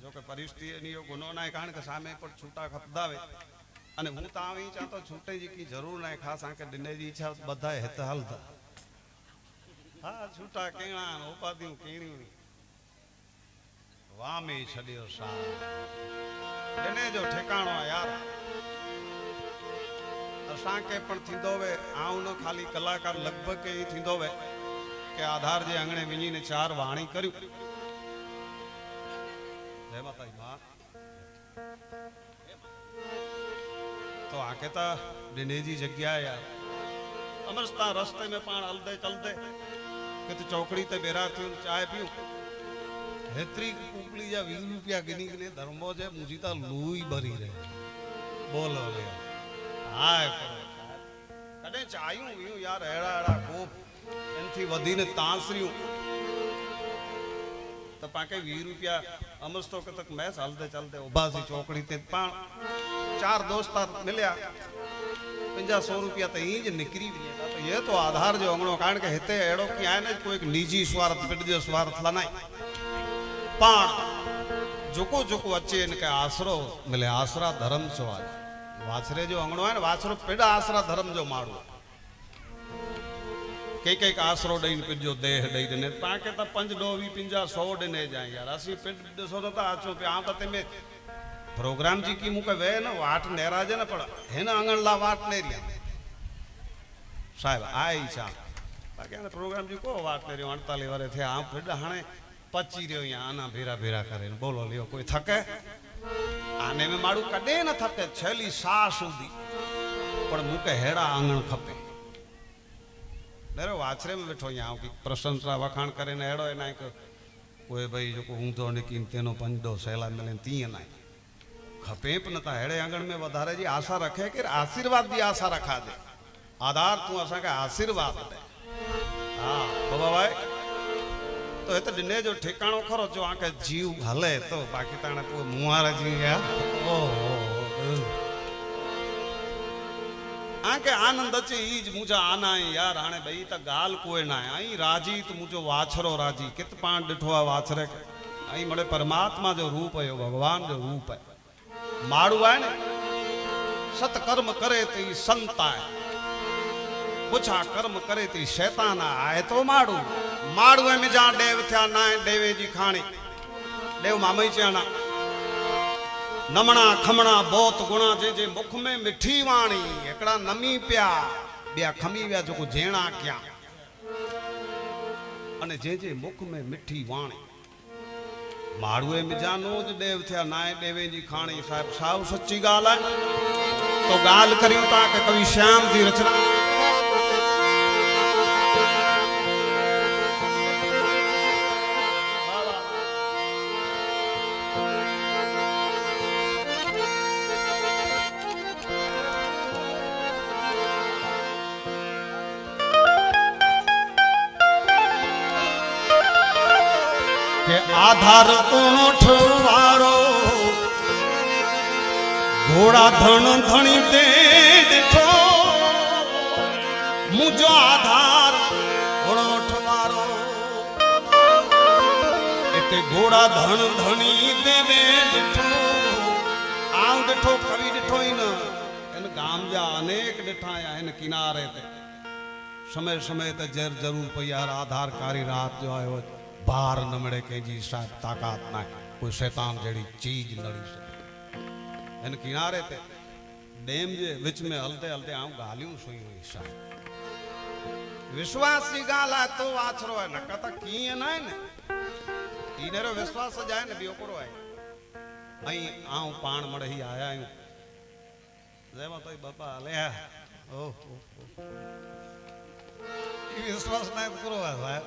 जो के परिस्थिति नियो गुनो ना कारण के सामे पर छूटा खपदावे અને હું તો આવી ચાતો છૂટે જી કી જરૂર ના ખાસ આકે દિને જી ઈચ્છા બધા હેત હાલતા હા છૂટા કેણા ઉપાધિ કેણી વામે છડ્યો સા દિને જો ઠેકાણો यार असांखे पण थींदो वे आऊं न खाली कलाकार लगभग के ही थींदो वे के आधार जे अंगणे विञी ने चार वाणी कर्यूं जय माता दी मां तो आके ता दिने जी जग्या यार अमरस्ता रस्ते में पाण हलदे चलदे के तो चौकड़ी ते बेरा थियो चाय पियो हेतरी कुपली जा 20 रुपया गिनी गिने धर्मो जे मुजी ता लूई भरी रहे बोलो ले हाय कदे चायूं वियो यार एड़ा एड़ा कोप एनथी वधीने तांसरियूं तो पाके 20 रुपया अमरस्तो के तक मैस हलदे चलदे उभा सी चौकड़ी ते पाण चार दोस्त मिलिया 50-100 रुपया तो इंज निकरी गया तो ये तो आधार जो अंगणो कारण के हिते एड़ो की आए ने कोई निजी स्वार्थ पिट जो स्वार्थ लनाई पाण जोको जोको अचे इनके आसरो मिले आसरा धर्म चो आज वाछरे जो अंगणो है वाछरो पिड आसरा धर्म जो माड़ो कई आसरो दई पिजो देह दई ने पाके तो 5 2 50 100 दिने जाए यार असी पिड दसो तो आचो पे आ तते में प्रोग्राम जी की मुके वे न वाट नेरा जे न पण हेन आंगण ला वाट नेरिया साहब आई चा बाकी ने प्रोग्राम जी को वाट नेरियो 48 वारे थे आ फिर हाने पची रियो या आना भेरा भेरा करे बोलो लियो कोई थके आने में माड़ू कदे न थके छेली सा सुधी पण मुके हेड़ा आंगण खपे नेरो वाछरे में बैठो या की प्रशंसा वखाण करे ने हेड़ो एना कोई भाई जो ऊंधो निकीन तेनो पंजो सेला मिले ती ना खपे न ता हेड़े आंगण में वधारे जी आशा रखे कि आशीर्वाद की आशा रखा दे आधार तू असा के आशीर्वाद दे हाँ बाबा भाई तो हिते ॾिने जो ठिकाणो खरो जो आके जीव हले तो बाक़ी ताणे पोइ मुहार जी या आके आनंद अचे ईज मुझा आना है यार हाणे भई त गाल कोई ना है आई राजी तो मुझो वाछरो राजी कित पाण ॾिठो आहे वाछरे के आई मड़े परमात्मा जो रूप है भगवान जो रूप है माड़ू है ने सत्कर्म करे तो संत है बुछा कर्म करे ती शैतान आए तो माड़ू माड़ू में जा देव थिया ना देवे जी खाणी देव मामई चयाना नमणा खमणा बहुत गुणा जे जे मुख में मिठी वाणी एकड़ा नमी पिया बिया खमी विया जो जेणा क्या अने जे जे मुख में मिठी वाणी माड़ूए मिजानो ज देव थिया नाए देवे जी खाणी साहब साव सच्ची गाल है तो गाल करियो ता के कवि श्याम जी रचना के आधार ऊंठ वारो घोड़ा धन धनी दे दिठो मुझो आधार ऊंठ वारो इते घोड़ा धन धनी दे दिठो आउ दिठो कवि दिठो ही न इन गाम जा अनेक दिठा या इन किनारे ते समय समय ते जरूर पई यार आधारकारी रात जो आयो बार न मिले कंहिंजी शायद ताक़त ना कोई शैतान जड़ी चीज लड़ी से इन किनारे ते डेम जे विच में हलते हलते आऊं गालियूं सुई हुई शायद विश्वास जी गाल है तो वाछरो है न कता की न है न इनेरो विश्वास जाए न बियो करो है आई आऊं पाण मड़े ही आया हूं जय माता बापा हले ओ विश्वास ना करो है साहब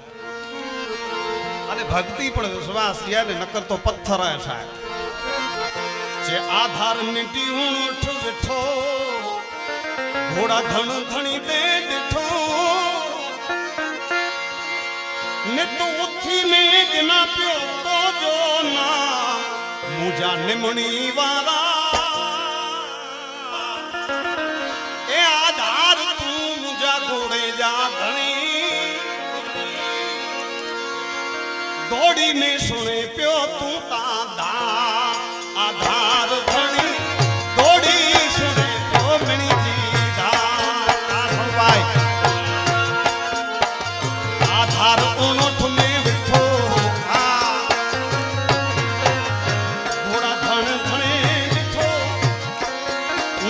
अरे भक्ति पर विश्वास दिया ने नकर तो पत्थर है शायद जे आधार मिटी उठ विठो घोड़ा धन धनी दे दिठो ने तो उठी में गिना पियो तो जो ना मुझा निमणी वाला ए आधार तू मुझा घोड़े जा धनी दौड़ी में सुने प्यो तू तादा आधार धनी दौड़ी सुने प्यो मणि जी दा भाई आधार उनठ में बिठो घोड़ा धन धने बिठो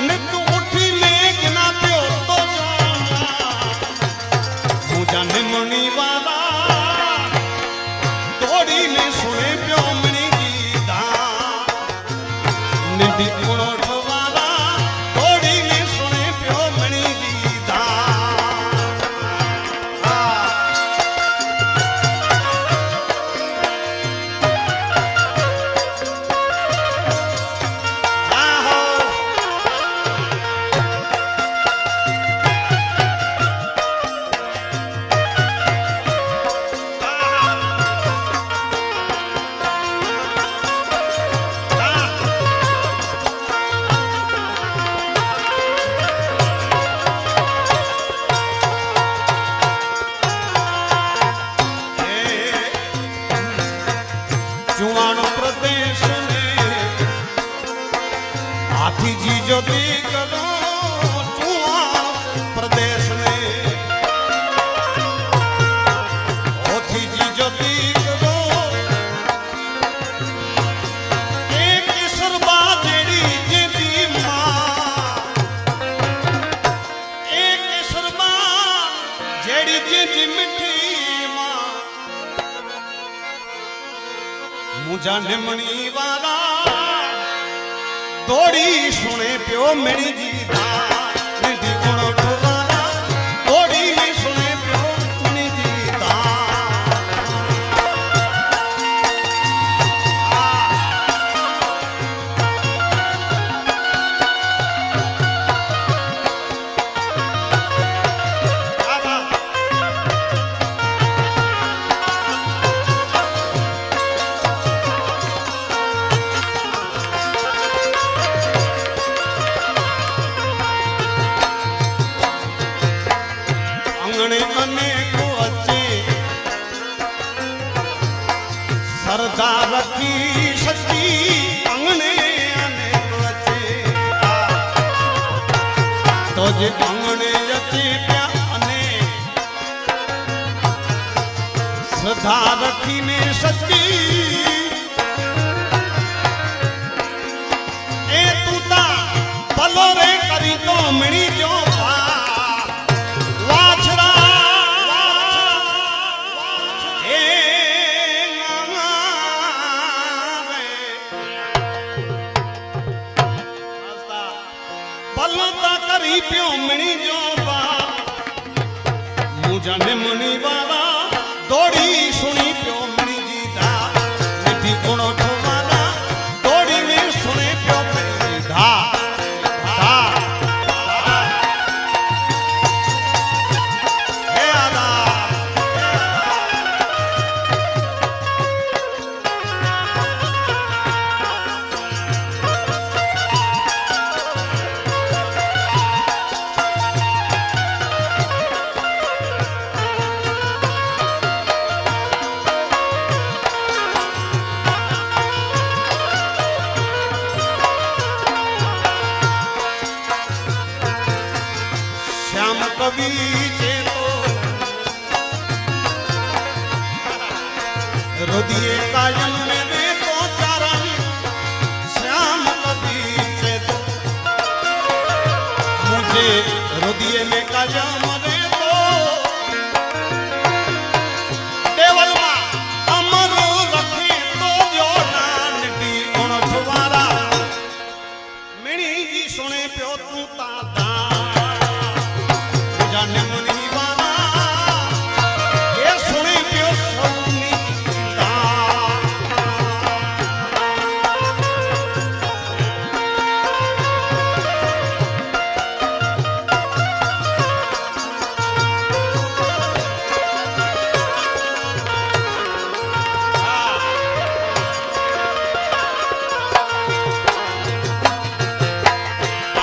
नित उठी में गिना प्यो तो जाना मुझा निमणी वाला दौड़ी में सुने प्यो मणि गीता निधि उनठ वाला दौड़ी में सुने प्यो मणि गीता हाथी जी जो दी करो प्रदेश में हाथी जी जो दी करो एक सरबा जेड़ी जेदी मां एक सरबा जेड़ी जेदी मिठी मां मुझा निमणी वाला दौड़ी सुने प्यो मणि जी दा निधि उनठ वाला दौड़ी में सुने प्यो मणि जी दा रखी सच्ची अंगने आने बचे तो जे अंगने जचे प्या अने श्रद्धा रखी ने सच्ची ए तूता भलो रे करी तो मिणी जो वाछड़ा भलता करी पियो मिणी जो बा मुझा निमणी वाला दौड़ी सुनी पियो मिणी जी धा मिठी गुणोठ वाला दौड़ी में सुने पियो मिणी जी धा हे आदा श्याम कवि चेतो हृदय कायम में वे तो चरण श्याम कवि चेतो मुझे हृदय में कायम वे तो देवल मा अमर रखे तो जो नानकी गुण ठवारा मिणी जी सुने प्यो तू ता निमणी वाला ये सुने पियो सोनी दा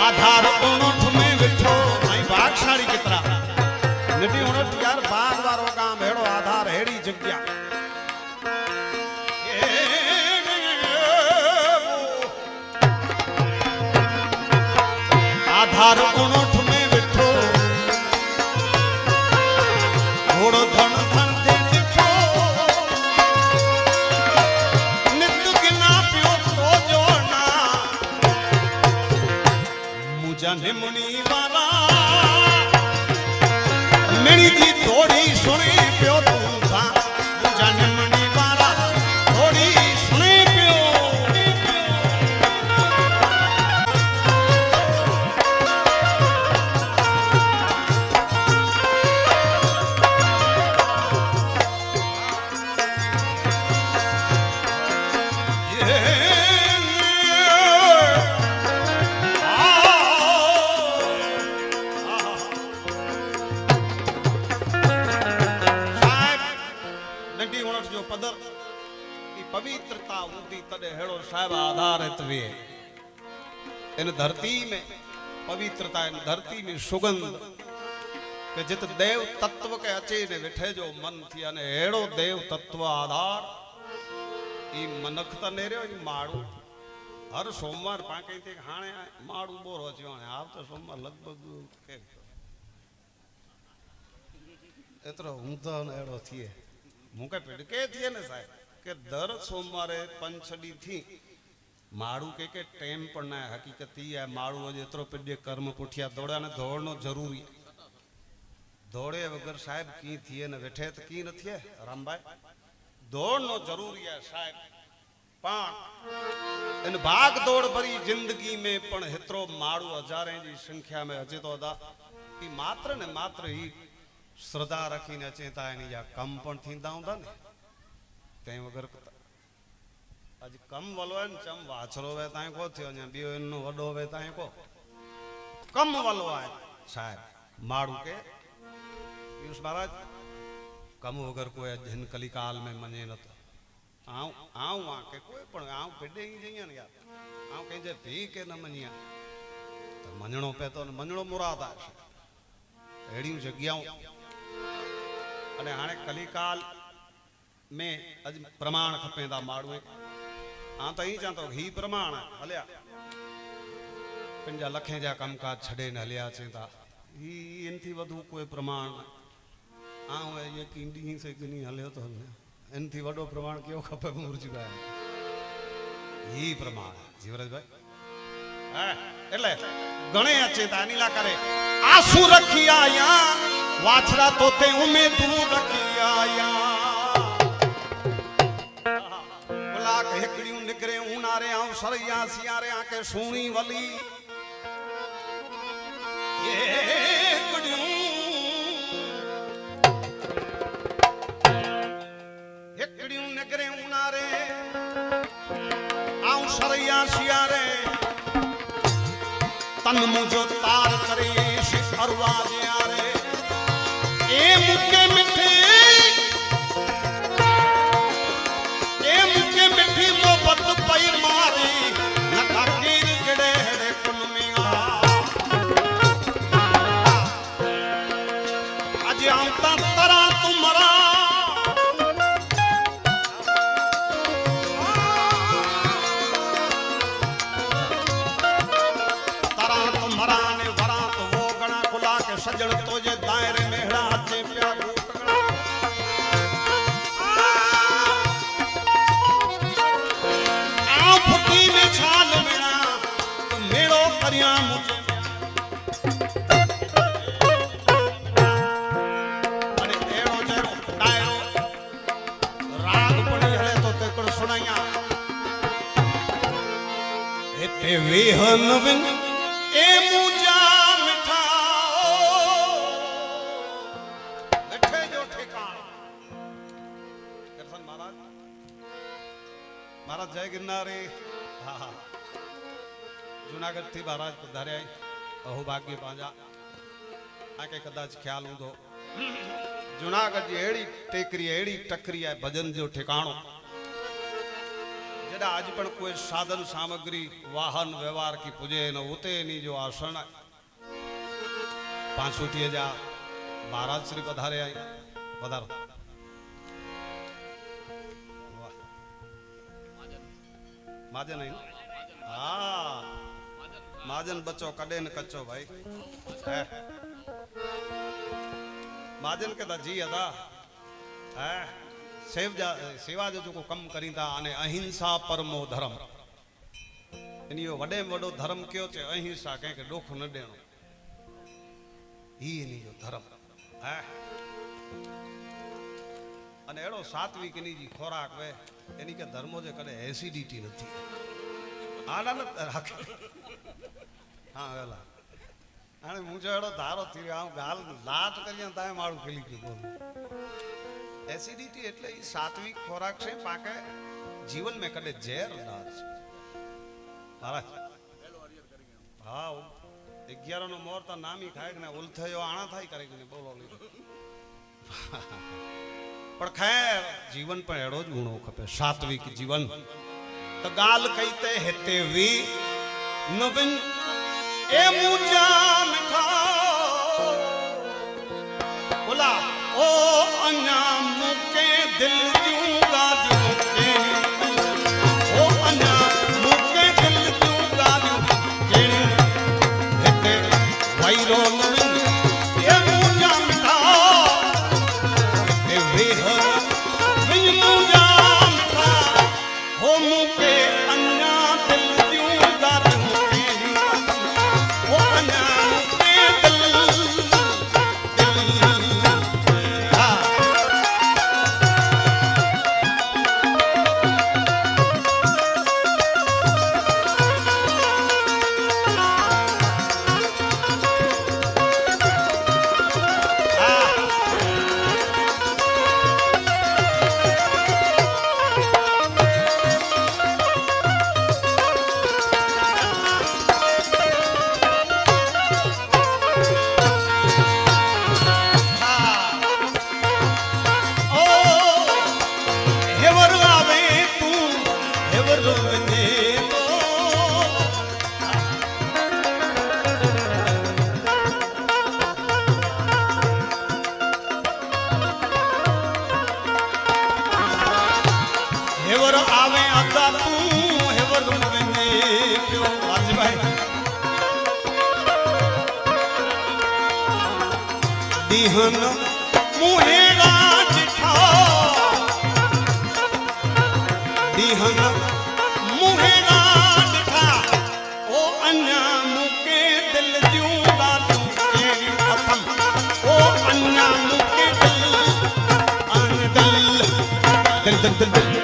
आधार उनठ में बिठो भाई भागशाली कितरा निटी उनठ यार बाग वारो काम हेड़ो आधार हेड़ी जग्या आधार उनठ में बिठो घोड़ो धन धन ते दिखो नित गिना पियो तो जोना मुझा निमणी वाला मिणी जी थोड़ी सुने पियो तू था मुझा निमणी वाला थोड़ी सुने पियो पदर पवित्रता ऊंधी तदे हेड़ो साहिब आधारित वे इन धरती में पवित्रता इन धरती में सुगंध के जित देव तत्व के अचे ने विठे जो मन थी अने हेड़ो देव तत्व आधार ई मनख त नेरियो ई माड़ू हर सोमवार पाके ते हाणे माड़ू बोरो अचो हाणे आप तो सोमवार लगभग के एतरो हूंदा न हेड़ो थिए मुके पिड़के थिए ने साहब के दर सोमवारे पंचडी थी माड़ू के टेम पड़ना है हकीकत ही है माड़ू जेतरो पिड़े कर्म पुठिया दौड़ा ने दौड़नो जरूरी दौड़े वगर साहब की थिए ने वेठे तो की न थिए रामभाई दौड़नो जरूरी है साहब पाण इन भाग दौड़ भरी जिंदगी में पण हेतरो माड़ू हजारें जी संख्या में अचे तो अदा कि मात्र ने मात्र ही श्रद्धा रखी ने चेता इन जा कम पण थींदा हुंदा ने ते वगर आज कम वलो है चम वाछरो वे ताई को थियो ने बियो इनो वडो वे ताई को कम वलो है साहब माड़ू के पीयूष महाराज कम वगर कोई जिन कलिकाल में मने न तो आऊं आ के कोई पण आऊं पेडे ही जइया ने यार आऊं कहीं जे भी के न मनिया तो मनणो पे तो मनणो मुराद है एड़ी जग्याओं अने हाणे कलिकाल में अज प्रमाण खपेंदा माड़ू हाँ तो ही चाहता ही प्रमाण हलिया पंजा लखें जा कमकाज छड़े न हलिया चेता ही इनथी वधु कोई प्रमाण हाँ ये कींडी ही से कि नहीं हलियो तो हलिया इनथी वडो प्रमाण क्यों खपे मुरजी भाई ही प्रमाण जीवराज भाई એટલે ગણે અચેતા નીલા કરે આસુ રખી આયા વાછરા તોતે ઉમે તું રખી આયા બોલા કે હેકડીયું નિકરે ઉનારે આવ સરૈયા સિયારે આકે સોણી વલી હેકડીયું નિકરે ઉનારે આવ સરૈયા સિયારે तन मुझो तार करे अरवा रे ए मुके मिठी मोहब्बत पई मारी नका कीर गड़े हड़े कुन में अज आंता तरा तुमरा सजड़ तो जे दायरे मेहड़ा हाथे प्या घूटड़ा आ फुकी में छाल मेरा तो मेड़ो करिया मुझे अरे एड़ो जेरो दायरो राग पड़ी हले तो तेकड़ सुनाया एते वेहन विन ए मुजा महाराज जय गिरनारी हाँ हाँ जूनागढ़ थी महाराज पधारिया अहोभाग्य पांजा आके कदाच ख्याल हूंदो जूनागढ़ जी अहिड़ी टेकरी अहिड़ी टकरी आहे भजन जो ठिकाणो जॾहिं अॼु पण कोई साधन सामग्री वाहन व्यवहार की पुजे न उते नी जो आसन आहे 5 जा महाराज श्री पधारिया पधारो माजन है हाँ माजन बचो कदे न कचो भाई है माजन के ता जी अदा है सेवा जो को कम करींदा अने अहिंसा परमो धर्म इनियो वडे में वडो धर्म क्यों चे अहिंसा के डोख न देणो ही इनी जो धर्म है अने एड़ो सात्विक इनी जी खोराक वे यानी के धर्मो जे कदे एसिडिटी नथी आनंद राखे हाँ वेला हाणे मुझे एड़ो धारो थी आऊं गाल लाट करिया ताए मारू खिली गयो एसिडिटी એટલે ઈ સાત્વિક ખોરાક છે પાકે જીવન में કદે ઝેર ના છે महाराज हाँ 11 નો મોર તા નામી ખાય ને ઉલથયો આણા થાય કરે ને બોલો पर खैर जीवन पर एड़ो ज गुणो खपे सात्विक जीवन तो गाल कहते हेते वी नविन ए मुजा मिठा बोला ओ अन्या मुके दिल जूगा के ओ अन्या मुके दिल जूगा के हेते वायरो नविन ए मुजा मिठा दीहन मुहेगा जिठा दीहन मुहेगा जिठा ओ अन्या मुके दिल जूंगा तू केड़ी अथम ओ अन्या मुके दिल अन दिल दिल दिल दिल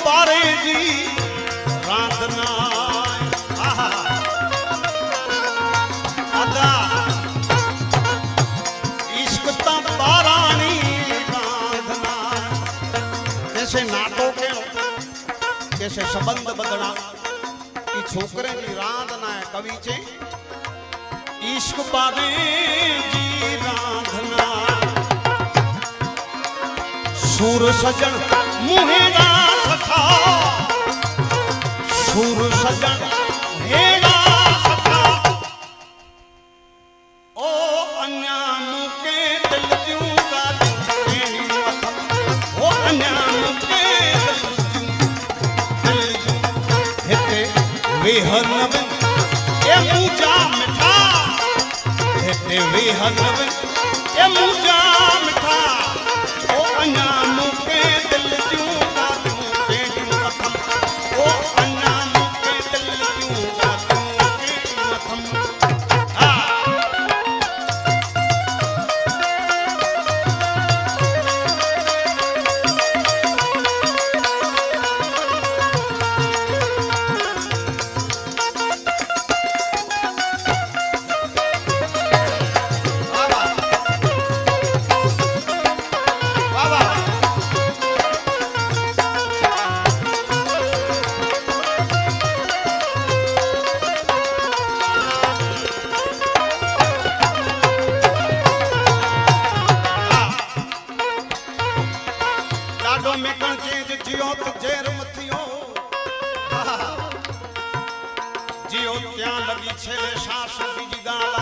पारे जी रांधना अदा इश्क ता बारानी रांधना कैसे नाटो के कैसे संबंध बदना ई छोकरे जी रांधना है कवि चे इश्क पारे जी रांधना सूर सजन मुहेगा सखा सूर सजन मुहेगा सखा ओ अन्या मुके दिल जूंगा तेरी मथम ओ अन्या मुके दिल जूं हेते वेहन बिन ए मुजा मिठा हेते वेहन बिन ए मुजा मिठा ओ अन्या मुके दिल जूंगा तेरी मथम ओ अन्या मुके दिल जूंगा तेरी मथम जियो त्या लगी छेले सासु बीजी गाल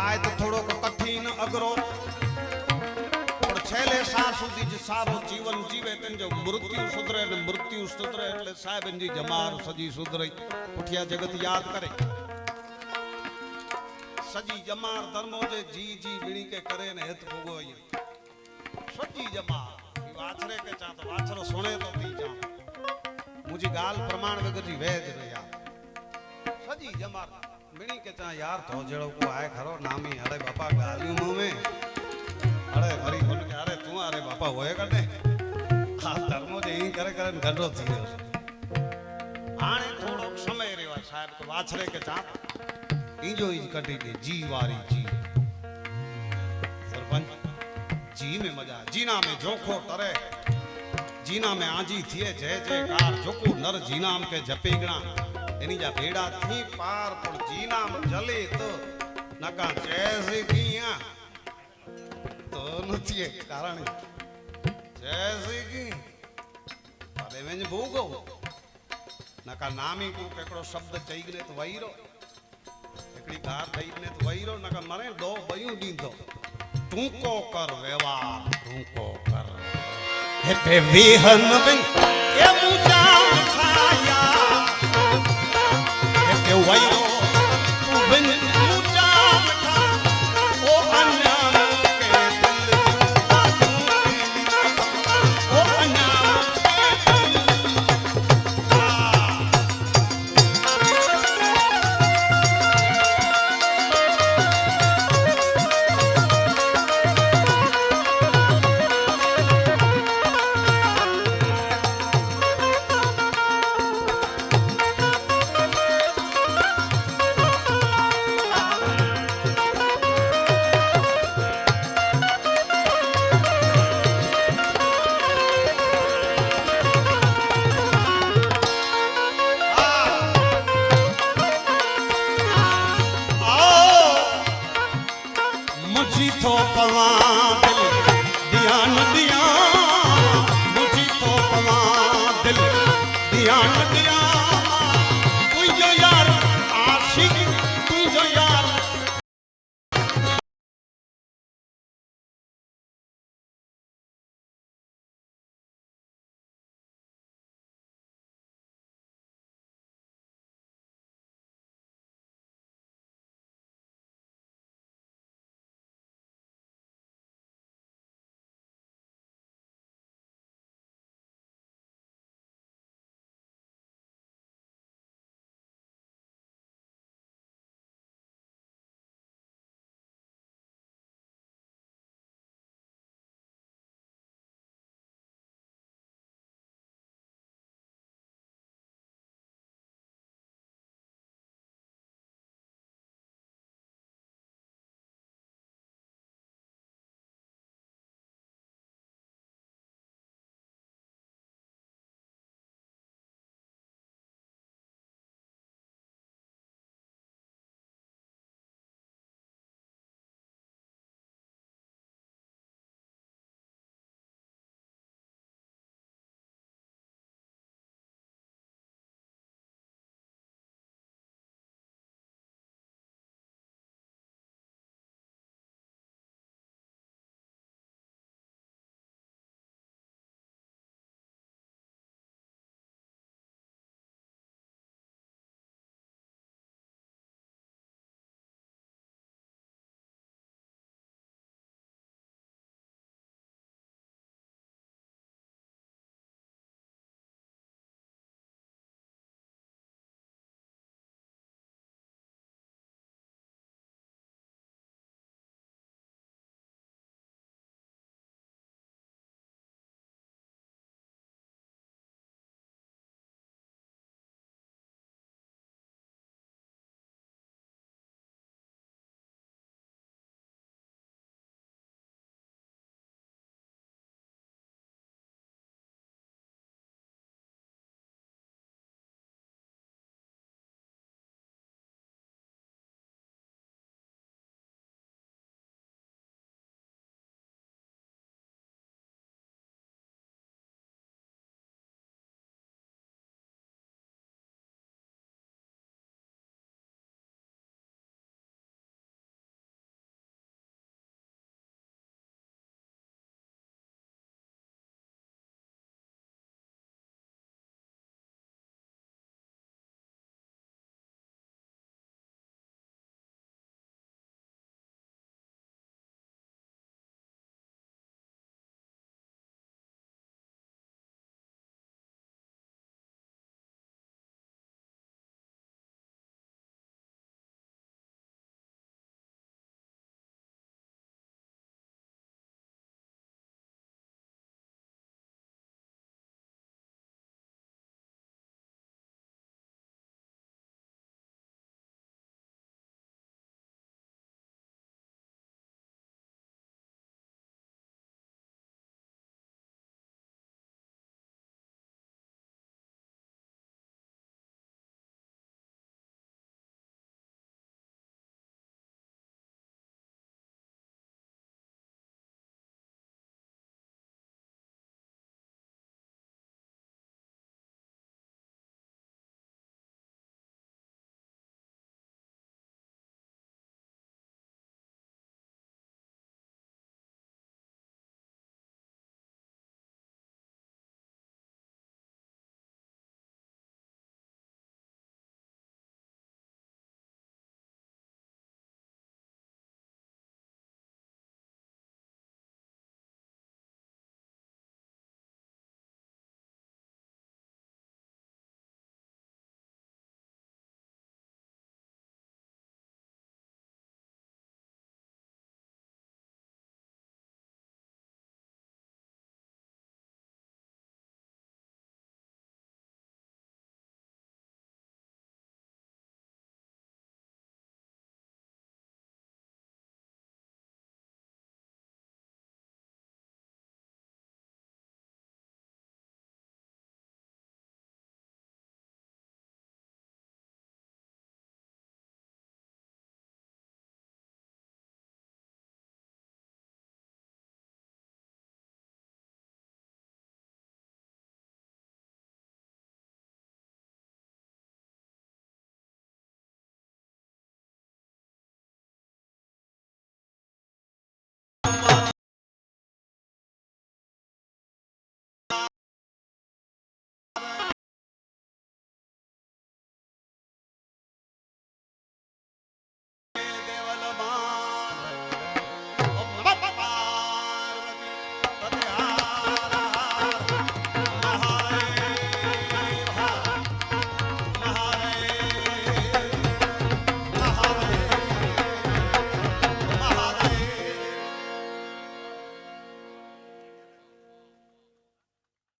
आए तो थोड़ो कठिन अगरो पर छेले सासु बीज सारो जीवन जीवे तन जो मृत्यु सुधरे એટલે સાહેબન जी जमार सजी सुधरे पुठिया जगत याद करे सजी जमार धर्मो जे जी विणी के करे ने हित भोगो सजी जमार वाछरे के चा तो वाछरो सुने तो थी जा मुझी गाल प्रमाण वगर जी वेद रे यार सजी जमार मिणी के चा यार तो जेड़ो को आए खरो नामी अरे बापा गालियों मुंह में अरे भरी बोल के अरे तू अरे बापा होए कटे आ धर्मो जे ही करे गड्ढो थी रहो आने थोड़ो समय रेवा साहब तो वाछरे के चा इंजो ही कटी दे जी वारी जी सरपंच जी में मजा जीना में जोखो तरे जीना में आजी थिए जय जयकार जोको नर जीनाम के जपेगणा एनी जा भेड़ा थी पार पर जीनाम जले तो नका जैसे किया तो नथिए कारण जैसे की अरे में भूगो नका नामी को केकड़ो शब्द चईगने तो वहीरो एकड़ी कार दईने तो वहीरो नका मरे दो बयू दींदो तू को कर व्यवहार तू को कर हेते विहन बिन ए मुजा खाया हेते वैरो तू बिन मुजा खा ओ अन्या के दिल जूंगा ओ अन्या ध्यान